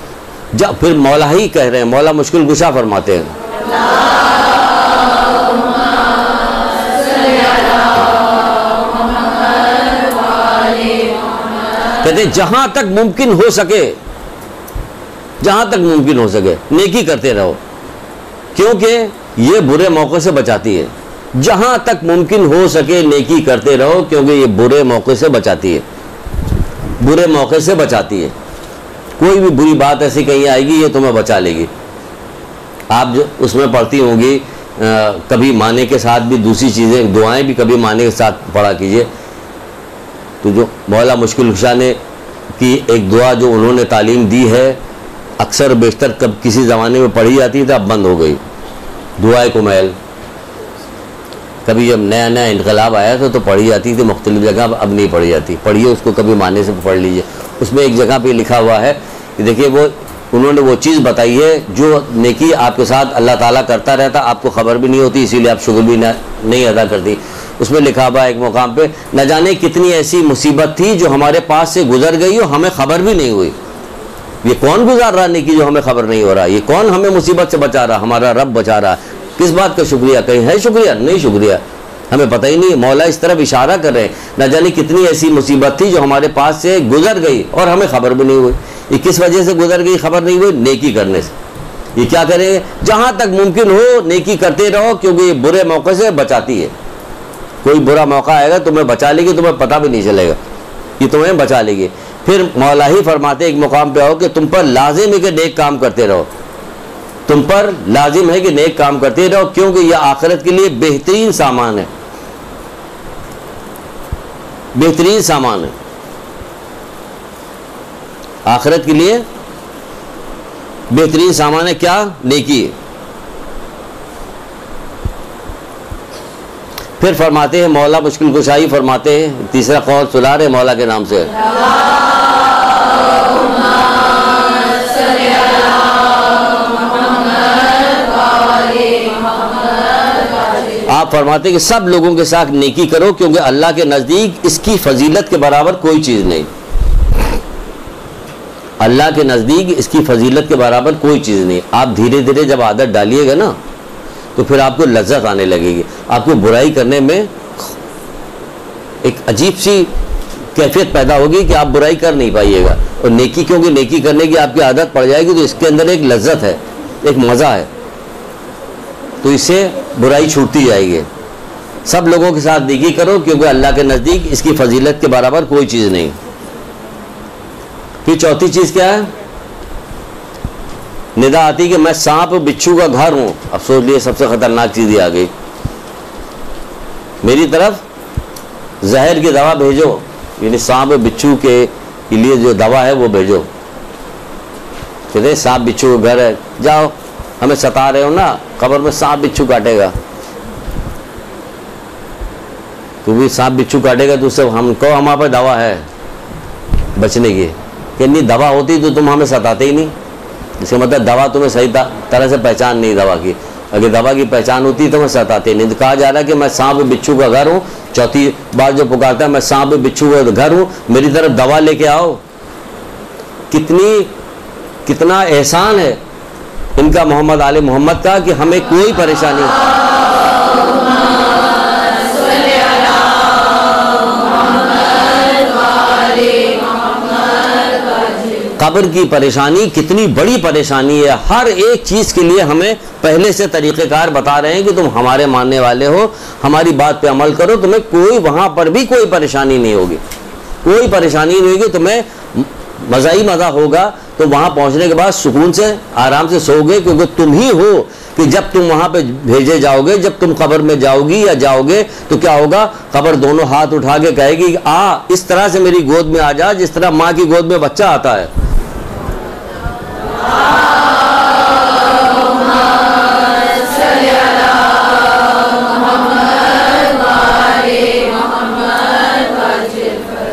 जब फिर मौला ही कह रहे हैं, मौला मुश्किल कुशा फरमाते हैं, कहते जहां तक मुमकिन हो सके, जहां तक मुमकिन हो सके नेकी करते रहो, क्योंकि ये बुरे मौके से बचाती है। जहां तक मुमकिन हो सके नेकी करते रहो, क्योंकि ये बुरे मौके से बचाती है, बुरे मौके से बचाती है। कोई भी बुरी बात ऐसी कहीं आएगी, ये तुम्हें बचा लेगी। आप जो उसमें पढ़ती होंगी कभी माने के साथ भी दूसरी चीज़ें, दुआएं भी कभी माने के साथ पढ़ा कीजिए। तो जो मौला मुश्किल कुशा ने की एक दुआ जो उन्होंने तालीम दी है, अक्सर बेशतर कब किसी ज़माने में पढ़ी जाती थी, अब बंद हो गई। दुआए कुमैल कभी जब नया नया इनकलाब आया था तो पढ़ी जाती थी मुख्तलिफ जगह, अब नहीं पढ़ी जाती। पढ़िए उसको, कभी माने से पढ़ लीजिए। उसमें एक जगह पे लिखा हुआ है कि देखिए वो उन्होंने वो चीज़ बताई है जो नेकी आपके साथ अल्लाह ताला करता रहता, आपको ख़बर भी नहीं होती, इसीलिए आप शुक्र भी नहीं अदा करती। उसमें लिखा हुआ एक मुकाम पे, न जाने कितनी ऐसी मुसीबत थी जो हमारे पास से गुजर गई और हमें ख़बर भी नहीं हुई। ये कौन गुजार रहा नेकी जो हमें ख़बर नहीं हो रहा, ये कौन हमें मुसीबत से बचा रहा, हमारा रब बचा रहा। किस बात का शुक्रिया, कहीं है शुक्रिया, नहीं शुक्रिया, हमें पता ही नहीं। मौला इस तरफ इशारा कर रहे हैं, न जाने कितनी ऐसी मुसीबत थी जो हमारे पास से गुजर गई और हमें ख़बर भी नहीं हुई। ये किस वजह से गुजर गई, खबर नहीं हुई, नेकी करने से। ये क्या करेंगे, जहाँ तक मुमकिन हो नेकी करते रहो, क्योंकि ये बुरे मौके से बचाती है। कोई बुरा मौका आएगा तुम्हें बचा लेगी, तुम्हें पता भी नहीं चलेगा, ये तुम्हें बचा लेगी। फिर मौला ही फरमाते एक मुकाम पे आओ कि तुम पर लाजिम है कि नेक काम करते रहो, तुम पर लाजिम है कि नेक काम करते रहो, क्योंकि यह आखिरत के लिए बेहतरीन सामान है, बेहतरीन सामान है। आखिरत के लिए बेहतरीन सामान है क्या, नेकी। फिर फरमाते हैं मौला मुश्किल कुशाई फरमाते हैं, तीसरा कौल सुना रहे मौला के नाम से, आप फरमाते कि सब लोगों के साथ नेकी करो, क्योंकि अल्लाह के नज़दीक इसकी फजीलत के बराबर कोई चीज़ नहीं। अल्लाह के नज़दीक इसकी फजीलत के बराबर कोई चीज़ नहीं। आप धीरे धीरे जब आदत डालिएगा ना, तो फिर आपको लज्जत आने लगेगी। आपको बुराई करने में एक अजीब सी कैफियत पैदा होगी कि आप बुराई कर नहीं पाइएगा। और नेकी, क्योंकि नेकी करने की आपकी आदत पड़ जाएगी, तो इसके अंदर एक लज्जत है, एक मज़ा है, तो इससे बुराई छूटती जाएगी। सब लोगों के साथ नेकी करो, क्योंकि अल्लाह के नज़दीक इसकी फजीलत के बराबर कोई चीज़ नहीं। फिर चौथी चीज़ क्या है, निदा आती कि मैं सांप बिच्छू का घर हूँ। अब सोच लिए सबसे ख़तरनाक चीज़ ये आ गई, मेरी तरफ जहर की दवा भेजो, यानी सांप बिच्छू के लिए जो दवा है वो भेजो। कहते सांप बिच्छू का घर है, जाओ, हमें सता रहे हो ना, कब्र में सांप बिच्छू काटेगा, तू भी सांप बिच्छू काटेगा, तो उससे हमको हमारे पास दवा है बचने की। कि नहीं दवा होती तो तुम हमें सताते ही नहीं। इसका मतलब दवा तुम्हें सही तरह से पहचान नहीं दवा की। अगर दवा की पहचान होती तो मैं सताते नहीं। तो कहा जा रहा है कि मैं सांप बिच्छू का घर हूँ। चौथी बार जो पुकारता है मैं सांप बिच्छू का घर हूँ, मेरी तरफ दवा लेके आओ। कितना एहसान है इनका, मोहम्मद आले मोहम्मद का, कि हमें कोई परेशानी, कब्र की परेशानी कितनी बड़ी परेशानी है। हर एक चीज़ के लिए हमें पहले से तरीक़ेकार बता रहे हैं कि तुम हमारे मानने वाले हो, हमारी बात पे अमल करो, तुम्हें कोई वहाँ पर भी कोई परेशानी नहीं होगी, कोई परेशानी नहीं होगी, तुम्हें मज़ा ही मज़ा होगा। तो वहाँ पहुँचने के बाद सुकून से आराम से सोओगे, क्योंकि तुम ही हो कि जब तुम वहाँ पे भेजे जाओगे, जब तुम कब्र में जाओगी या जाओगे, तो क्या होगा, कब्र दोनों हाथ उठा के कहेगी आ इस तरह से मेरी गोद में आ जा जिस तरह माँ की गोद में बच्चा आता है।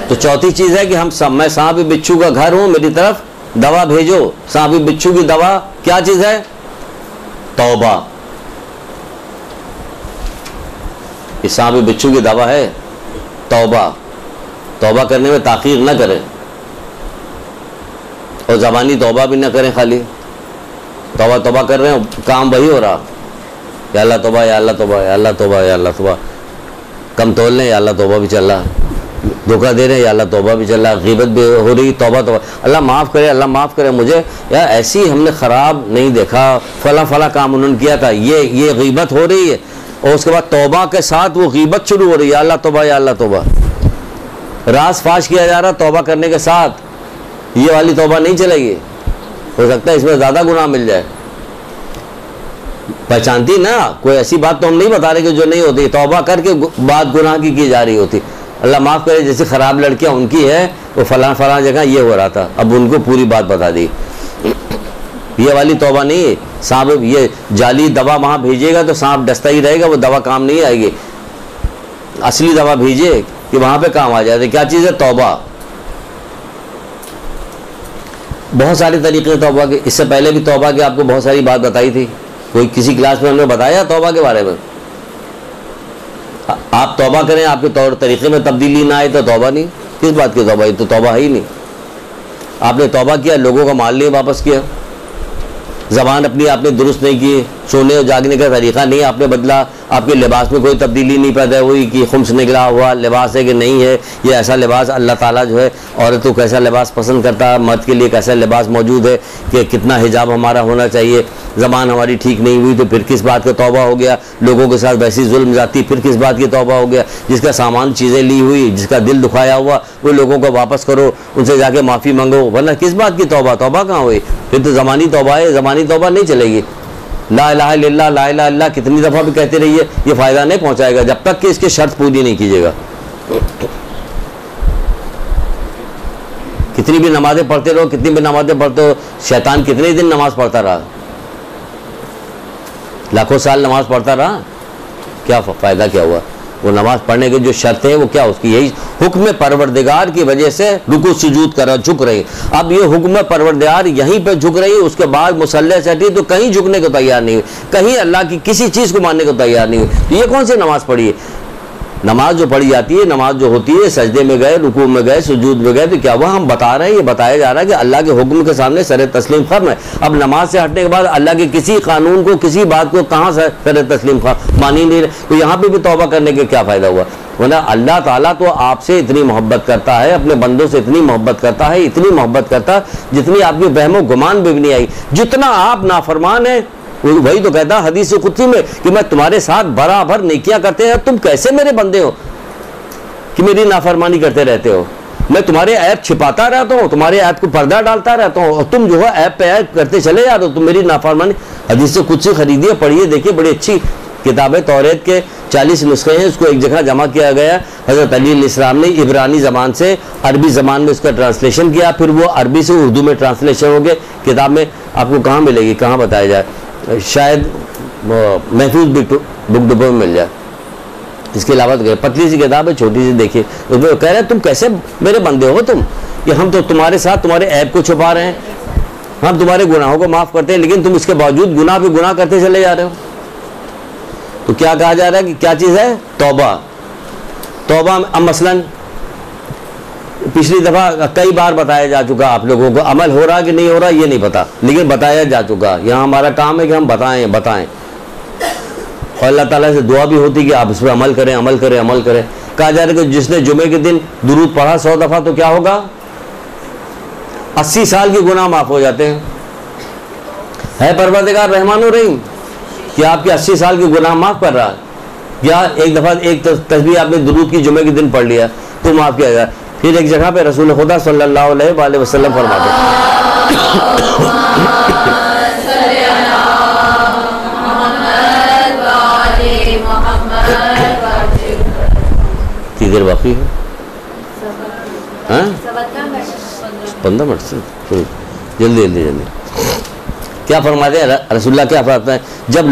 तो चौथी चीज़ है कि मैं सांप बिच्छू का घर हूँ, मेरी तरफ दवा भेजो। सांप बिच्छू की दवा क्या चीज़ है, तौबा। कि सांप बिच्छू की दवा है तौबा। तौबा करने में ताख़ीर न करें और ज़बानी तौबा भी न करें, खाली तौबा तौबा कर रहे हैं, काम वही हो रहा, या अल्लाह तौबा या अल्लाह तौबा या अल्लाह तौबा या अल्लाह तौबा। कम तोल लें या अल्लाह तौबा भी चल रहा है, धोखा दे रहे हैं या अल्लाह तौबा भी चल रहा है, ग़ीबत भी हो रही, तौबा तौबा। अल्लाह माफ़ करे, अल्लाह माफ़ करे मुझे, यार ऐसी हमने ख़राब नहीं देखा, फला फला काम उन्होंने किया था, ये ग़ीबत हो रही है और उसके बाद तौबा के साथ वो ग़ीबत शुरू हो रही है, या अल्लाह तौबा या अल्लाह तौबा। राज फाश किया जा रहा तौबा करने के साथ, ये वाली तौबा नहीं चलेगी, हो सकता है इसमें ज़्यादा गुनाह मिल जाए। पहचानती ना, कोई ऐसी बात तो हम नहीं बता रहे कि जो नहीं होती, तौबा करके बात गुनाह की जा रही होती। अल्लाह माफ़ करे, जैसे ख़राब लड़कियां उनकी है, वो फलां फलां जगह ये हो रहा था, अब उनको पूरी बात बता दी। ये वाली तौबा नहीं है। सांप ये जाली दवा वहाँ भेजेगा तो सांप डसता ही रहेगा, वो दवा काम नहीं आएगी। असली दवा भेजे कि वहाँ पे काम आ जाए। क्या चीज़ है? तौबा। बहुत सारे तरीके हैं तौबा के, इससे पहले भी तौबा की आपको बहुत सारी बात बताई थी, कोई किसी क्लास में हमने बताया तौबा के बारे में। आप तौबा करें, आपके तौर तरीके में तब्दीली ना आए तो तौबा नहीं। किस बात की तौबा? ये तो तौबा है ही नहीं। आपने तौबा किया, लोगों का माल नहीं वापस किया, ज़बान अपनी आपने दुरुस्त नहीं की, सोने और जागने का तरीका नहीं आपने बदला, आपके लिबास में कोई तब्दीली नहीं पैदा हुई कि खुम्स निकला हुआ लिबास है कि नहीं है, ये ऐसा लिबास अल्लाह ताला जो है औरतों को कैसा लिबास पसंद करता है, मर्द के लिए कैसा लिबास मौजूद है, कि कितना हिजाब हमारा होना चाहिए। ज़बान हमारी ठीक नहीं हुई तो फिर किस बात का तौबा हो गया, लोगों के साथ वैसी जुल्म जाती फिर किस बात की तौबा हो गया। जिसका सामान चीज़ें ली हुई, जिसका दिल दुखाया हुआ, वो लोगों को वापस करो, उनसे जाके माफ़ी मांगो, वरना किस बात की तौबा? तौबा कहाँ हुई? फिर तो ज़मानी तौबा है, ज़मानी तौबा नहीं चलेगी। ला इलाहा इल्लल्लाह, ला इलाहा इल्लल्लाह कितनी दफ़ा भी कहते रहिए, ये फ़ायदा नहीं पहुँचाएगा जब तक कि इसकी शर्त पूरी नहीं कीजिएगा। कितनी भी नमाज़ें पढ़ते रहो, कितनी भी नमाज़ें पढ़ते हो, शैतान कितने दिन नमाज़ पढ़ता रहा, लाखों साल नमाज पढ़ता रहा, क्या फ़ायदा क्या हुआ? वो नमाज पढ़ने की जो शर्त है वो क्या? उसकी यही हुक्म परवरदिगार की वजह से रुकू सुजूद कर झुक रही। अब ये हुक्म परवरदिगार यहीं पे झुक रही, उसके बाद मुसल्ले से हटी तो कहीं झुकने को तैयार नहीं हुई, कहीं अल्लाह की किसी चीज़ को मानने को तैयार नहीं हुई। तो ये कौन सी नमाज पढ़ी है? नमाज जो पढ़ी जाती है, नमाज जो होती है, सजदे में गए, रुकू में गए, सुजूद में गए, तो क्या वह हम बता रहे हैं, ये बताया जा रहा है कि अल्लाह के हुक्म के सामने सर तस्लीम खत्म है। अब नमाज से हटने के बाद अल्लाह के किसी कानून को, किसी बात को कहाँ से सर तस्लीम मान ही नहीं रहे, तो यहाँ पे भी तौबा करने के क्या फ़ायदा हुआ? वरना अल्लाह ताला तो आपसे इतनी मोहब्बत करता है, अपने बंदों से इतनी मोहब्बत करता है, इतनी मोहब्बत करता है जितनी आपकी बहमो गुमान भी नहीं आई। जितना आप नाफरमान है, वही तो कहता हदीस कुदसी में कि मैं तुम्हारे साथ बराबर नेकियां करते हैं, तुम कैसे मेरे बंदे हो कि मेरी नाफरमानी करते रहते हो? मैं तुम्हारे ऐप छिपाता रहता हूँ, तुम्हारे ऐप को पर्दा डालता रहता हूँ और तुम जो है ऐप पे ऐप करते चले जा रहे हो, तुम मेरी नाफरमानी। हदीस कुदसी खरीदिए, पढ़िए, देखिए, बड़ी अच्छी किताब है। तौरेत के 40 नुस्खे हैं, उसको एक जगह जमा किया गया। हज़रत अली अलैहिस्सलाम ने इब्रानी ज़बान से अरबी ज़बान में उसका ट्रांसलेशन किया, फिर वो अरबी से उर्दू में ट्रांसलेशन हो गए। किताब में आपको कहाँ मिलेगी, कहाँ बताया जाए, शायद महफूज बुक डिपो में मिल जाए। इसके अलावा तो पतली सी किताब है, छोटी सी, देखिए उसमें कह रहे हैं तुम कैसे मेरे बंदे हो तुम, कि हम तो तुम्हारे साथ तुम्हारे ऐप को छुपा रहे हैं, हम तुम्हारे गुनाहों को माफ़ करते हैं, लेकिन तुम इसके बावजूद गुनाह पे गुनाह करते चले जा रहे हो। तो क्या कहा जा रहा है कि क्या चीज़ है? तौबा। तौबा अब मसलन पिछली दफ़ा कई बार बताया जा चुका, आप लोगों को अमल हो रहा कि नहीं हो रहा ये नहीं पता, लेकिन बताया जा चुका। यहाँ हमारा काम है कि हम बताएं और अल्लाह ताला से दुआ भी होती कि आप इस पर अमल करें, अमल करें, अमल करें। कहा जा रहा है कि जिसने जुमे के दिन दुरूद पढ़ा 100 दफ़ा तो क्या होगा? 80 साल के गुनाह माफ़ हो जाते हैं। है परवरदिगार रहमान और रहीम कि आपके 80 साल के गुनाह माफ़ कर रहा है? या एक दफ़ा एक तस्बीह आपने दुरूद की जुमे के दिन पढ़ लिया तो माफ़ किया जाए। फिर एक जगह पे रसूल खुदा सल्लल्लाहु अलैहि वसल्लम फरमाते कितनी देर बाकी है? 15 मिनट से जल्दी। क्या फरमाते हैं रसूलुल्लाह? क्या फरमाते हैं? जब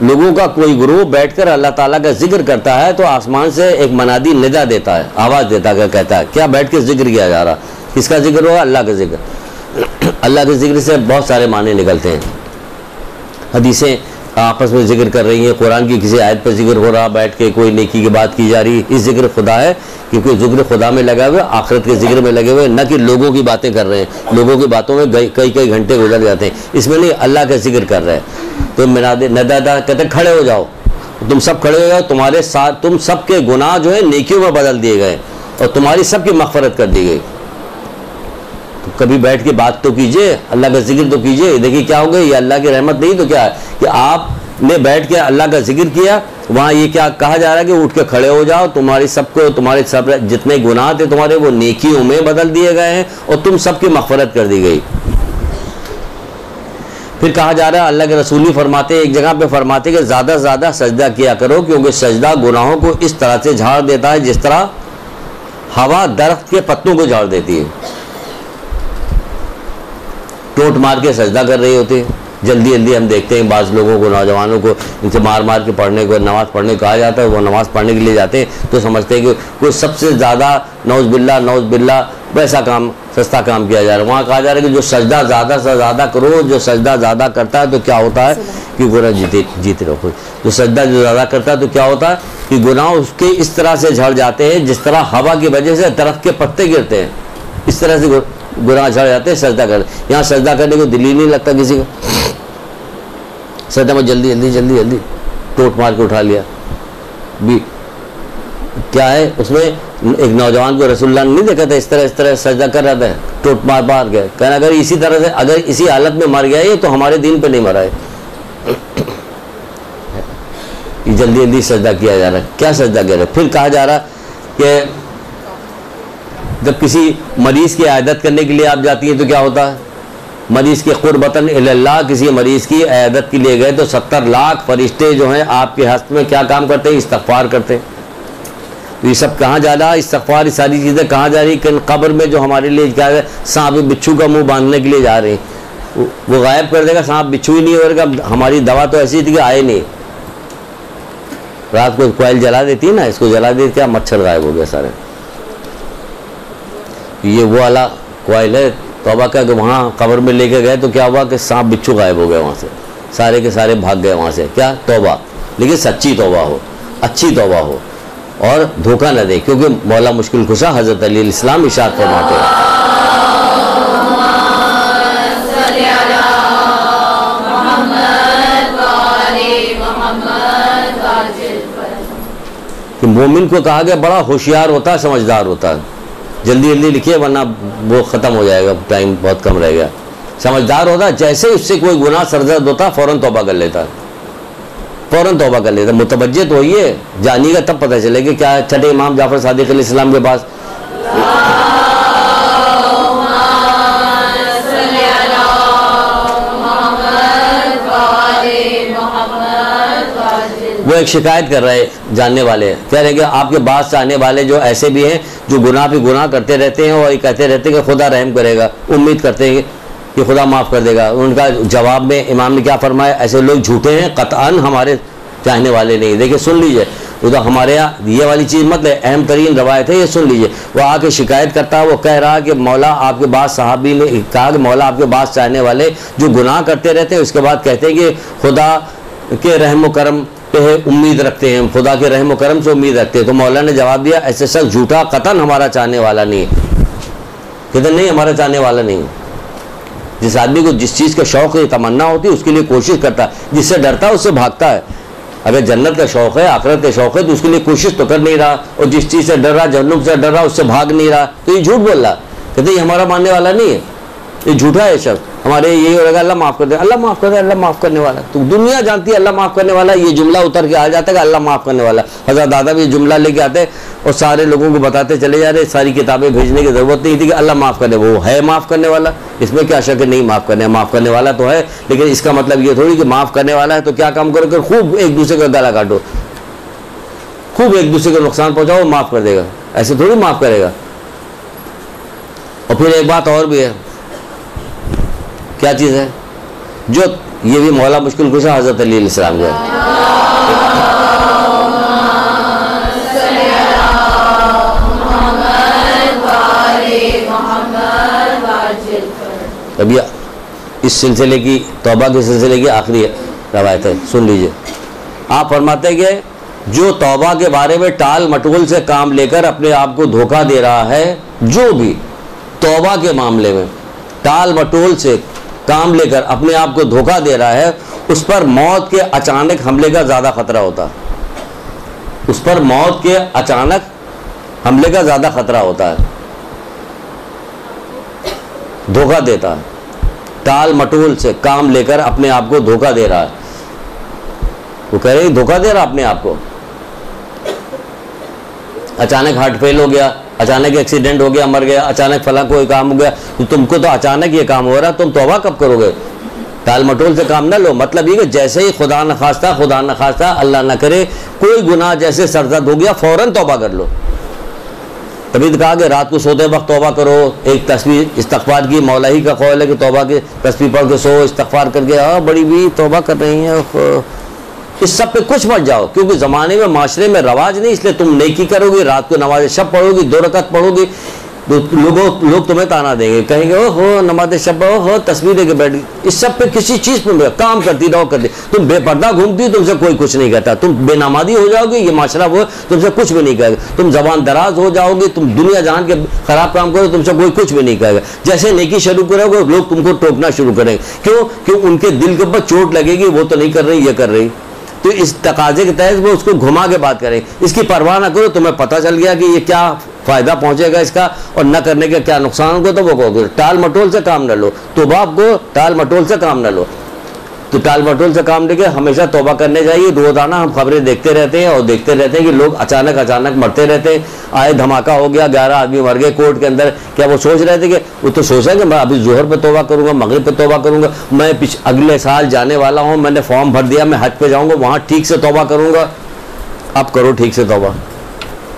लोगों का कोई ग्रुप बैठकर अल्लाह ताला का जिक्र करता है तो आसमान से एक मनादी निदा देता है, आवाज़ देता है, कहता है क्या बैठ के जिक्र किया जा रहा? किसका जिक्र होगा? अल्लाह का जिक्र। अल्लाह के जिक्र से बहुत सारे माने निकलते हैं। हदीसें आपस में जिक्र कर रही हैं, कुरान की किसी आयत पर जिक्र हो रहा, बैठ के कोई नेकी की बात की जा रही, इस जिक्र खुदा है, क्योंकि जिक्र खुदा में लगा हुआ है, आखिरत के जिक्र में लगे हुए, न कि लोगों की बातें कर रहे हैं। लोगों की बातों में कई कई घंटे गुजर जाते हैं, इसमें नहीं, अल्लाह का जिक्र कर रहे हैं। तो नदादा कहते खड़े हो जाओ, तुम सब खड़े हो जाओ, तुम्हारे साथ तुम सबके गुनाह जो है नेकियों में बदल दिए गए और तुम्हारी सबकी मग़फ़िरत कर दी गई। तो कभी बैठ के बात तो कीजिए, अल्लाह का जिक्र तो कीजिए। देखिए क्या हो गया, ये अल्लाह की रहमत नहीं तो क्या है कि आपने बैठ के अल्लाह का जिक्र किया, वहाँ ये क्या कहा जा रहा है कि उठ के खड़े हो जाओ, तुम्हारे सब जितने गुनाह थे तुम्हारे वो नेकियों में बदल दिए गए हैं और तुम सबकी मग़फ़िरत कर दी गई। फिर कहा जा रहा है, अल्लाह के रसूल ही फरमाते, एक जगह पे फरमाते कि ज़्यादा से ज़्यादा सजदा किया करो, क्योंकि सजदा गुनाहों को इस तरह से झाड़ देता है जिस तरह हवा दरख्त के पत्तों को झाड़ देती है। टोट मार के सजदा कर रही होती है, जल्दी जल्दी हम देखते हैं बाज़ लोगों को, नौजवानों को इनसे मार मार के पढ़ने को, नमाज़ पढ़ने को कहा जाता है, वो नमाज़ पढ़ने के लिए जाते हैं तो समझते हैं कि कोई सबसे ज़्यादा नौज़ बिल्ला वैसा काम, सस्ता काम किया जा रहा है। वहाँ कहा जा रहा है कि जो सजदा ज़्यादा से ज़्यादा करो, जो सजदा ज़्यादा करता है तो क्या होता है कि गुनाह जीते रहो। जो सजदा जो ज़्यादा करता है तो क्या होता है कि गुनाह उसके इस तरह से झड़ जाते हैं जिस तरह हवा की वजह से दरख्त के पत्ते गिरते हैं, इस तरह से गुनाह झड़ जाते हैं सजदा कर। यहाँ सजदा करने को दिल ही नहीं लगता किसी का, सजदा में जल्दी टोट मार के उठा लिया भी। क्या है उसमें, एक नौजवान को रसूलुल्लाह ने नहीं देखा था इस तरह सजदा कर रहा था, टोट मार गया, कहना अगर इसी तरह से, अगर इसी हालत में मर गया ये तो हमारे दीन पे नहीं मरा है। जल्दी सजदा किया जा रहा है, क्या सजदा किया जा रहा है। फिर कहा जा रहा कि जब किसी मरीज़ की इयादत करने के लिए आप जाती हैं तो क्या होता है, मरीज़ की क़ुर्बतन इल्लल्लाह, किसी मरीज़ की इयादत के लिए गए तो 70 लाख फरिश्ते जो हैं आपके हस्त में क्या काम करते हैं, इस्तग़फ़ार करते हैं। तो ये सब कहाँ जा रहा है, इस्तग़फ़ार, ये सारी चीज़ें कहाँ जा रही है, कब्र में जो हमारे लिए क्या है, सांप बिच्छू का मुँह बांधने के लिए जा रहे हैं, वो गायब कर देगा, सांप बिच्छू ही नहीं होगा। हमारी दवा तो ऐसी थी कि आए नहीं, रात को कोयल जला देती है ना, इसको जला देती, क्या मच्छर गायब हो गया सारे। ये वो वाला कोयल है, तौबा का, कि वहाँ कब्र में लेके गए तो क्या हुआ कि सांप बिच्छू गायब हो गए, वहाँ से सारे के सारे भाग गए वहाँ से। क्या तौबा, लेकिन सच्ची तौबा हो, अच्छी तौबा हो और धोखा न दे, क्योंकि मौला मुश्किल कुशा हज़रत अली इस्लाम इरशाद फरमाते हैं कि मोमिन को कहा गया बड़ा होशियार होता है, समझदार होता है। जल्दी लिखिए वरना वो ख़त्म हो जाएगा, टाइम बहुत कम रहेगा। समझदार होता है, जैसे उससे कोई गुनाह सरजद होता है फ़ौरन तौबा कर लेता है, फ़ौरन तौबा कर लेता है। मुतवज्जे तो होइए, जानिएगा तब पता चलेगा। क्या है, छठे इमाम जाफ़र सादिक़ अलैहिस्सलाम के पास वो एक शिकायत कर रहे जानने वाले, कह रहे हैं कि आपके बाद से आने वाले जो ऐसे भी हैं जो गुनाह पे गुनाह करते रहते हैं और ये कहते रहते हैं कि खुदा रहम करेगा, उम्मीद करते हैं कि खुदा माफ़ कर देगा। उनका जवाब में इमाम ने क्या फरमाया, ऐसे लोग झूठे हैं, क़तअन हमारे चाहने वाले नहीं। देखिए सुन लीजिए, वो तो हमारे यहाँ ये वाली चीज़ मत है, अहम तरीन रवायत है, ये सुन लीजिए। वो आके शिकायत करता है, वो कह रहा कि मौला आपके बाद, सहाबी ने कहा कि मौला आपके बाद चाहने वाले जो गुनाह करते रहते हैं, उसके बाद कहते हैं कि खुदा के रहम व करम पे उम्मीद रखते हैं, खुदा के रहम व करम से उम्मीद रखते हैं। तो मौला ने जवाब दिया, ऐसे शख्स झूठा, कतन हमारा चाहने वाला नहीं है। कहते नहीं, हमारा चाहने वाला नहीं है। जिस आदमी को जिस चीज़ का शौक़ है, तमन्ना होती है, उसके लिए कोशिश करता है, जिससे डरता है उससे भागता है। अगर जन्नत का शौक़ है, आखिरत का शौक़ है, तो उसके लिए कोशिश तो कर नहीं रहा, और जिस चीज़ से डर रहा, जहन्नुम से डर रहा, उससे भाग नहीं रहा, तो ये झूठ बोल रहा। कहते ये हमारा मानने वाला नहीं है, ये झूठा है शख्स। हमारे यही होगा, अल्लाह माफ़ कर दे, अल्लाह माफ़ कर दे, अल्लाह माफ़ करने वाला। तो दुनिया जानती है अल्लाह माफ़ करने वाला, ये जुमला उतर के आ जाता है कि अल्लाह माफ़ करने वाला। हज़रत दादा भी जुमला लेके आते और सारे लोगों को बताते चले जा रहे, सारी किताबें भेजने की ज़रूरत नहीं थी कि अल्लाह माफ़ करने, वो है माफ़ करने वाला, इसमें क्या शक है, नहीं माफ़ करने वाला तो है। लेकिन इसका मतलब ये थोड़ी कि माफ़ करने वाला है तो क्या काम करो कि खूब एक दूसरे का गला काटो, खूब एक दूसरे को नुकसान पहुँचाओ, माफ़ कर देगा, ऐसे थोड़ी माफ़ करेगा। और फिर एक बात और भी है, क्या चीज़ है, जो ये भी मौला मुश्किल कुशा हज़रत अली अलैहिस्सलाम जो है, अभी इस सिलसिले की, तौबा के सिलसिले की आखिरी रवायत है, सुन लीजिए। आप फरमाते हैं कि जो तौबा के बारे में टाल मटोल से काम लेकर अपने आप को धोखा दे रहा है, जो भी तौबा के मामले में टाल मटोल से काम लेकर अपने आप को धोखा दे रहा है, उस पर मौत के अचानक हमले का ज़्यादा खतरा होता है। उस पर मौत के अचानक हमले का ज़्यादा खतरा होता है। धोखा देता है, टाल मटोल से काम लेकर अपने आप को धोखा दे रहा है। वो कह रहे धोखा दे रहा अपने आप को। अचानक हार्ट फेल हो गया, अचानक एक्सीडेंट हो गया, मर गया, अचानक फला कोई काम हो गया, तो तुमको तो अचानक ये काम हो रहा, तुम तौबा कब करोगे? टाल मटोल से काम ना लो। मतलब ये कि जैसे ही खुदा न खास्ता अल्लाह ना करे कोई गुनाह जैसे सरजद हो गया, फौरन तौबा कर लो। तभी तो कहा कि रात को सोते वक्त तौबा करो, एक तस्बीह इस्तग़फ़ार की, मौला ही का कौल है कि तौबा की तस्बीह पढ़ के सो, इस्तग़फ़ार करके बड़ी भी तौबा कर रही हैं। इस सब पे कुछ मत जाओ, क्योंकि ज़माने में माशरे में रवाज नहीं, इसलिए तुम नेकी करोगी, रात को नमाज शब पढ़ोगी, 2 रकात पढ़ोगी, तो लोग तुम्हें ताना देंगे, कहेंगे ओ हो नमाज शब, ओ हो तस्वीर लेके बैठ गई। इस सब पे किसी चीज़ पे काम करती रहो, तुम बेपर्दा घूमती, तुमसे कोई कुछ नहीं कहता। तुम बेनमाजी हो जाओगी, ये माशरा वो तुमसे कुछ भी नहीं कहेगा। तुम जबान दराज हो जाओगे, तुम दुनिया जान के खराब काम करो, तुमसे कोई कुछ भी नहीं कहेगा। जैसे नेकी शुरू करोगे, लोग तुमको टोकना शुरू करेंगे। क्यों उनके दिल के ऊपर चोट लगेगी, वो तो नहीं कर रही, ये कर रही। तो इस तकाजे के तहत वो उसको घुमा के बात करें। इसकी परवाह ना करो, तुम्हें पता चल गया कि ये क्या फ़ायदा पहुंचेगा इसका और न करने का क्या नुकसान होगा, तो वो कहोगे टाल मटोल से काम न लो। तौबा आपको टाल मटोल से काम न लो। तो टाल मटोल से काम लेके हमेशा तौबा करने चाहिए। रोज़ाना हम खबरें देखते रहते हैं और देखते रहते हैं कि लोग अचानक मरते रहते हैं। आए धमाका हो गया, 11 आदमी मर गए कोर्ट के अंदर। क्या वो सोच रहे थे कि वो तो सोचा कि मैं अभी जोहर पे तौबा करूंगा, मगरिब पे तौबा करूंगा, मैं अगले साल जाने वाला हूं, मैंने फॉर्म भर दिया, मैं हज पे जाऊंगा, वहां ठीक से तौबा करूंगा। अब करो ठीक से तौबा,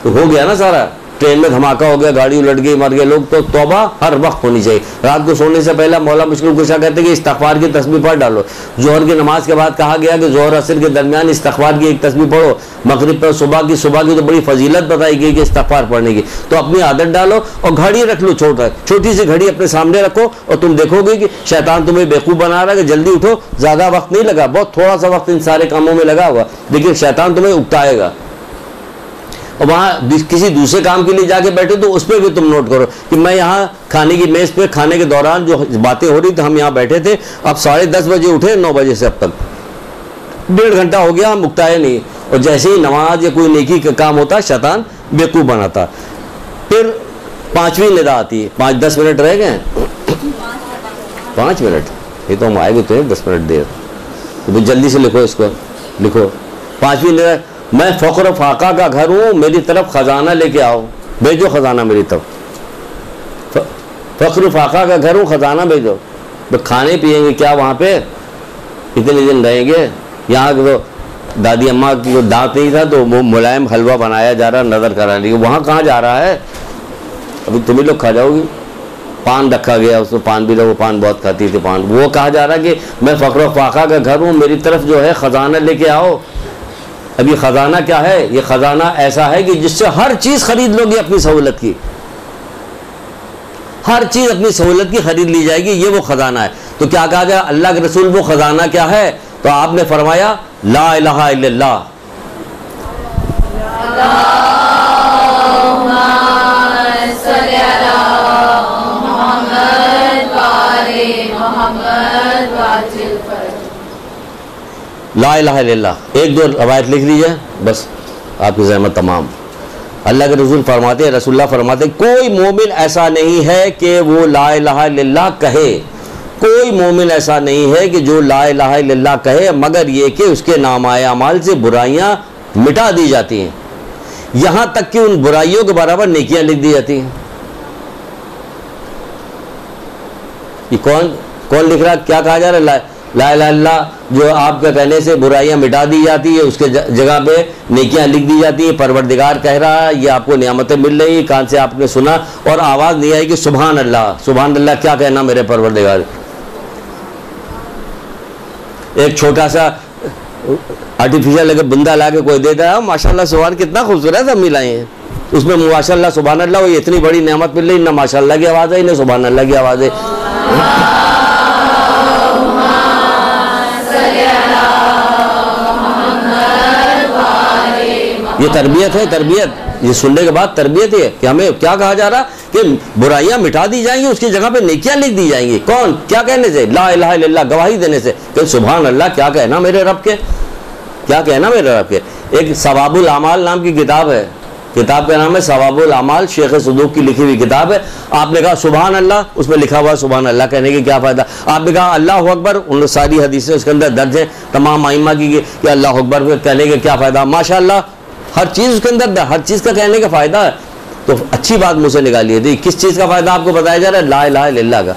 तो हो गया ना सारा। ट्रेन में धमाका हो गया, गाड़ी उलट गई, मर गए लोग, तो तौबा हर वक्त होनी चाहिए। रात को सोने से पहले मौला मुश्किल कुशा कहते हैं कि इस्तग़फ़ार की तस्बीह पढ़ डालो। जोहर की नमाज के बाद कहा गया कि जोहर असर के दरमियान इस्तग़फ़ार की एक तस्बीह पढ़ो। मगरिब पर सुबह की तो बड़ी फजीलत बताई गई कि इस्तग़फ़ार पढ़ने की। तो अपनी आदत डालो और घड़ी रख लो, छोटी सी घड़ी अपने सामने रखो और तुम देखोगे कि शैतान तुम्हें बेवकूफ़ बना रहा है कि जल्दी उठो। ज़्यादा वक्त नहीं लगा, बहुत थोड़ा सा वक्त इन सारे कामों में लगा हुआ, लेकिन शैतान तुम्हें उकताएगा। और वहाँ किसी दूसरे काम के लिए जाके बैठे तो उस पर भी तुम नोट करो कि मैं यहाँ खाने की मेज़ पे खाने के दौरान जो बातें हो रही थी, हम यहाँ बैठे थे, अब 10:30 बजे उठे, 9 बजे से अब तक 1.5 घंटा हो गया, हम उकताए नहीं। और जैसे ही नमाज या कोई नेकी का काम होता, शैतान बेवकूफ़ बनाता। फिर 5वीं निदा आती है, 5-10 मिनट रह गए, 5 मिनट, ये तो हम आए भी तो 10 मिनट देर, तो जल्दी से लिखो, इसको लिखो। 5वीं निदा, मैं फ़ख्र फाका का घर हूँ, मेरी तरफ ख़जाना लेके आओ, भेजो ख़जाना मेरी तरफ। फ़ख्र फाका का घर हूँ, ख़जाना भेजो। तो खाने पिएंगे क्या वहाँ पे, इतने दिन रहेंगे? यहाँ तो दादी अम्मा को दांत नहीं था तो वो मुलायम हलवा बनाया जा रहा, नज़र कराने की, वहाँ कहाँ जा रहा है? अभी तुम ही लोग खा जाओगी। पान रखा गया, उसमें पान भी वो पान बहुत खाती थी पान, वो कहा जा रहा कि मैं फ़ख्र फाका का घर हूँ, मेरी तरफ जो है ख़जाना लेके आओ। अब ये ख़जाना क्या है? ये ख़जाना ऐसा है कि जिससे हर चीज़ खरीद लोगे अपनी सहूलत की, हर चीज़ अपनी सहूलत की खरीद ली जाएगी, ये वो ख़जाना है। तो क्या कहा गया? अल्लाह के रसूल वो ख़जाना क्या है? तो आपने फरमाया ला इलाहा इल्लल्लाह। ला इलाहा इल्लल्लाह। 1-2 रवायत लिख लीजिए, बस आपकी ज़हमत तमाम। अल्लाह के रसूल फरमाते, रसूलुल्लाह फरमाते, कोई मोमिन ऐसा नहीं है कि वो ला इलाहा इल्लल्लाह कहे, कोई मोमिन ऐसा नहीं है कि जो ला इलाहा इल्लल्लाह कहे, मगर ये कि उसके नामाए अमाल से बुराइयां मिटा दी जाती हैं, यहाँ तक कि उन बुराइयों के बराबर नेकियां लिख दी जाती हैं। ये कौन लिख रहा? क्या कहा जा रहा है? ला इलाहा इल्लल्लाह जो आपके कहने से बुराइयां मिटा दी जाती है, उसके जगह पे नेकियां लिख दी जाती है। परवरदिगार कह रहा है, ये आपको नियामतें मिल रही, कान से आपने सुना और आवाज़ नहीं आई कि सुभान अल्लाह। सुभान अल्लाह क्या कहना मेरे परवरदिगार। एक छोटा सा आर्टिफिशियल अगर बंदा ला के कोई देता है, माशाल्लाह सुभान कितना खूबसूरत अम्मी लाई है, उसमें माशाल्लाह सुभान अल्लाह, ये इतनी बड़ी नेमत मिल रही, ना माशाल्लाह की आवाज़ है ना सुभान अल्लाह की आवाज़ है। ये तरबियत है, तरबियत। ये सुनने के बाद तरबियत है कि हमें क्या कहा जा रहा कि बुराइयां मिटा दी जाएंगी, उसकी जगह पे नेकियां लिख दी जाएंगी। कौन, क्या कहने से? ला इलाहा इल्लल्लाह, गवाही देने से कि सुभान अल्लाह, क्या कहना मेरे रब के, क्या कहना मेरे रब के। एक सवाबुल अमाल नाम की किताब है, किताब का नाम है सवाबुल अमाल, शेख सदूक की लिखी हुई किताब है। आपने कहा सुभान अल्लाह, उसमें लिखा हुआ सुभान अल्लाह कहने की क्या फ़ायदा। आपने कहा अल्लाह अकबर, उन सारी हदीसें उसके अंदर दर्ज है तमाम आइम्मा की कि अल्लाह अकबर कहने के क्या फ़ायदा। माशाअल्लाह हर चीज़ उसके अंदर, हर चीज़ का कहने का फ़ायदा है। तो अच्छी बात मुझसे निकालिए थी, किस चीज़ का फ़ायदा आपको बताया जा रहा है? ला इलाहा इल्लल्लाह का।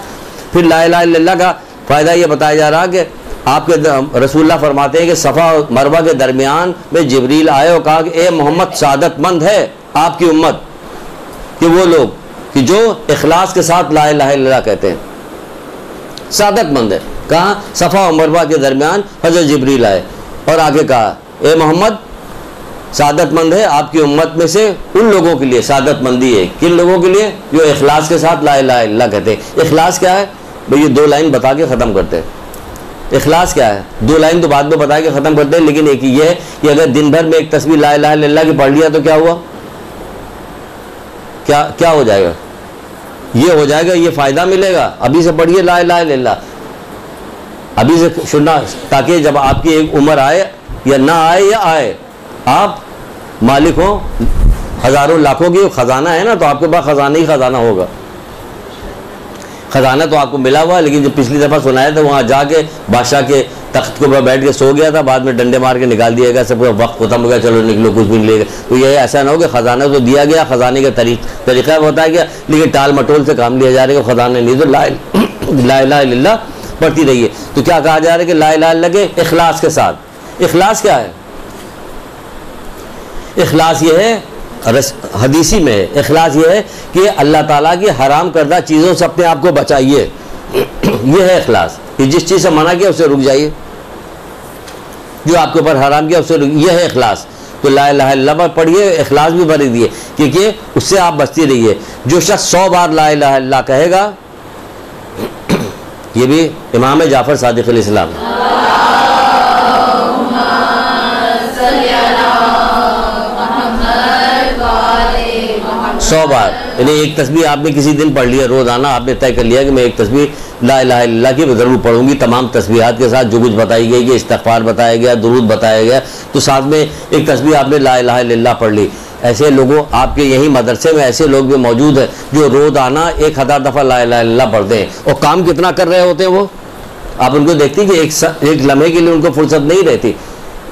फिर ला इलाहा इल्लल्लाह का फ़ायदा ये बताया जा रहा कि आपके रसूलुल्लाह फरमाते हैं कि सफ़ा और मरवा के दरमियान में जिब्रील आए और कहा कि ए मोहम्मद, सादतमंद है आपकी उम्मत कि वो लोग कि जो इखलास के साथ ला इलाहा इल्लल्लाह कहते हैं, सादतमंद है। कहाँ? सफ़ा और मरवा के दरमियान हज़रत जिब्रील आए और आगे कहा ए मोहम्मद, सादतमंद है आपकी उम्मत में से उन लोगों के लिए, सादतमंदी है किन लोगों के लिए? जो इखलास के साथ ला इलाहा इल्लल्लाह कहते हैं। इखलास क्या है भाई? ये 2 लाइन बता के ख़त्म करते हैं। इखलास क्या है? 2 लाइन तो बाद में बता के ख़त्म करते हैं, लेकिन एक ये है कि अगर दिन भर में एक तस्बीह ला इलाहा इल्लल्लाह की पढ़ लिया तो क्या हुआ? क्या क्या हो जाएगा? ये हो जाएगा, ये फ़ायदा मिलेगा। अभी से पढ़िए ला इलाहा इल्लल्लाह, अभी से सुनना, ताकि जब आपकी एक उम्र आए या ना आए या आए, आप मालिक हो हज़ारों लाखों की, ख़जाना है ना, तो आपके पास ख़जाना ही ख़जाना होगा। ख़जाना तो आपको मिला हुआ, लेकिन जब पिछली दफ़ा सुनाया था वहाँ जाके बादशाह के तख्त के ऊपर बैठ के सो गया था, बाद में डंडे मार के निकाल दिया गया, सब वक्त खत्म हो गया, चलो निकलो, कुछ भी नहीं लेगा। तो ये ऐसा ना हो कि ख़जाना तो दिया गया, ख़जाने का तरीक़ा बताया गया, लेकिन टाल मटोल से काम लिया जा रहा है कि ख़जाना नहीं। तो ला इलाहा इल्लल्लाह पढ़ती रहिए। तो क्या कहा जा रहा है कि ला इलाहा इल्लल्लाह के इखलास के साथ। इखलास क्या है? इखलास ये है, हदीसी में है, इखलास ये है कि अल्लाह ताला की हराम करदा चीज़ों से अपने आप को बचाइए। ये है इखलास कि जिस चीज़ से मना किया उससे रुक जाइए, जो आपके ऊपर हराम किया उससे रुक, ये है इखलास। तो ला इलाहा इल्लल्लाह पढ़िए, इखलास भी भर दिए, क्योंकि उससे आप बचती रहिए। जो शख्स 100 बार ला इलाहा इल्लल्लाह कहेगा, ये भी इमाम जाफ़र सादिक़ अलैहिस्सलाम 100 बार, यानी एक तस्बीह आपने किसी दिन पढ़ लिया, रोज़ाना आपने तय कर लिया कि मैं एक तस्बीह ला इलाहा इल्लल्लाह की ज़रूर पढ़ूंगी, तमाम तस्बीहात के साथ जो कुछ बताई गई कि इस्तिग़फ़ार बताया गया, दुरूद बताया गया, तो साथ में एक तस्बीह आपने ला इलाहा इल्लल्लाह पढ़ ली। ऐसे लोगों, आपके यही मदरसे में ऐसे लोग भी मौजूद हैं जो रोज़ाना 1000 दफ़ा ला इलाहा इल्लल्लाह पढ़ते हैं, और काम कितना कर रहे होते हैं वो, आप उनको देखती कि एक लम्हे के लिए उनको फुर्सत नहीं रहती,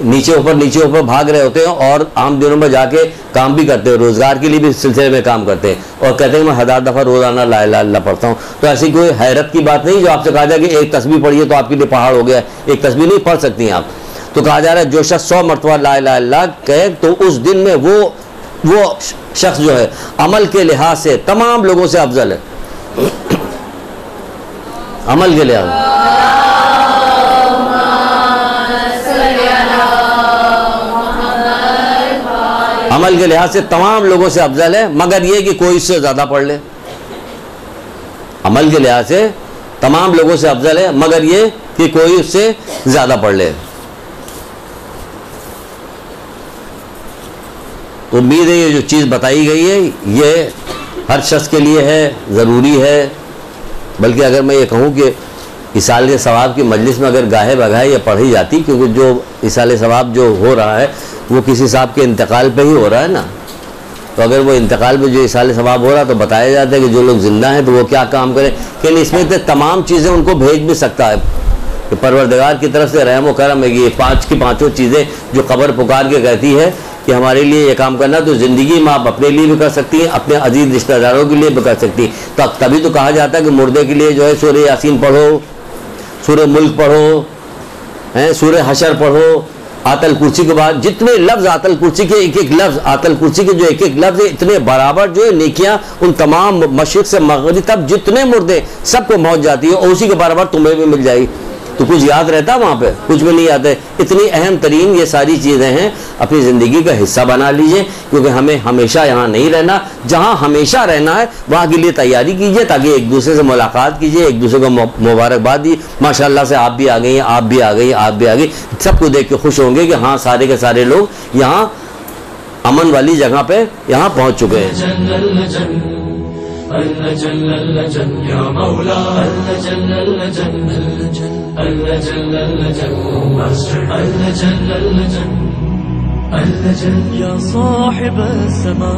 नीचे ऊपर भाग रहे होते हैं, और आम दिनों में जाके काम भी करते हैं, रोज़गार के लिए भी सिलसिले में काम करते हैं, और कहते हैं मैं 1000 दफ़ा रोज़ाना ला इलाहा इल्लल्लाह पढ़ता हूँ। तो ऐसी कोई हैरत की बात नहीं जो आपसे कहा जाए कि एक तस्बीह पढ़िए तो आपके लिए पहाड़ हो गया, एक तस्बीह नहीं पढ़ सकती हैं आप। तो कहा जा रहा है जो शख्स 100 मरतबा ला इलाहा इल्लल्लाह कहे तो उस दिन में वो शख्स जो है अमल के लिहाज से तमाम लोगों से अफजल है। अमल के लिहाज अमल के लिहाज से तमाम लोगों से अफजल है, मगर ये कि कोई इससे ज़्यादा पढ़ ले। अमल के लिहाज से तमाम लोगों से अफजल है, मगर ये कि कोई उससे ज़्यादा पढ़ ले। तो उम्मीद है ये जो चीज़ बताई गई है ये हर शख्स के लिए है, ज़रूरी है। बल्कि अगर मैं ये कहूँ कि इसाले सवाब की मजलिस में अगर गाहे बगाहे ये पढ़ी जाती, क्योंकि जो इसाले सवाब जो हो रहा है वो किसी साहब के इंतकाल पे ही हो रहा है ना, तो अगर वो इंतकाल पे जो इसाले सवाब हो रहा है तो बताया जाता है कि जो लोग ज़िंदा हैं तो वो क्या काम करें, कि इसमें तो तमाम चीज़ें उनको भेज भी सकता है कि परवरदिगार की तरफ से रहम व करम है। ये 5 की 5 चीज़ें जो कब्र पुकार के कहती है कि हमारे लिए ये काम करना, तो ज़िंदगी में आप अपने लिए भी कर सकती हैं, अपने अजीज़ रिश्तेदारों के लिए भी कर सकती हैं। तो तभी तो कहा जाता है कि मुर्दे के लिए जो है सूरह यासीन पढ़ो, सूरह मुल्क पढ़ो, हैं सूरह हशर पढ़ो, आतल कुर्सी के बाद जितने लफ्ज़ आतल कुर्सी के एक लफ्ज़, आतल कुर्सी के जो एक लफ्ज़ है इतने बराबर जो है नेकियां उन तमाम मशरिक़ से मग़रिब तक जितने मुर्दे सबको पहुँच जाती है, और उसी के बराबर तुम्हें भी मिल जाएगी। तो कुछ याद रहता वहाँ पे, कुछ भी नहीं याद है। इतनी अहम तरीन ये सारी चीज़ें हैं, अपनी ज़िंदगी का हिस्सा बना लीजिए, क्योंकि हमें हमेशा यहाँ नहीं रहना, जहाँ हमेशा रहना है वहाँ के लिए तैयारी कीजिए, ताकि एक दूसरे से मुलाकात कीजिए, एक दूसरे को मुबारकबाद दी। माशाअल्लाह से आप भी आ गई, आप भी आ गई, आप भी आ गई, सबको देख के खुश होंगे कि हाँ सारे के सारे लोग यहाँ अमन वाली जगह पे यहाँ पहुंच चुके हैं। या साहिब समा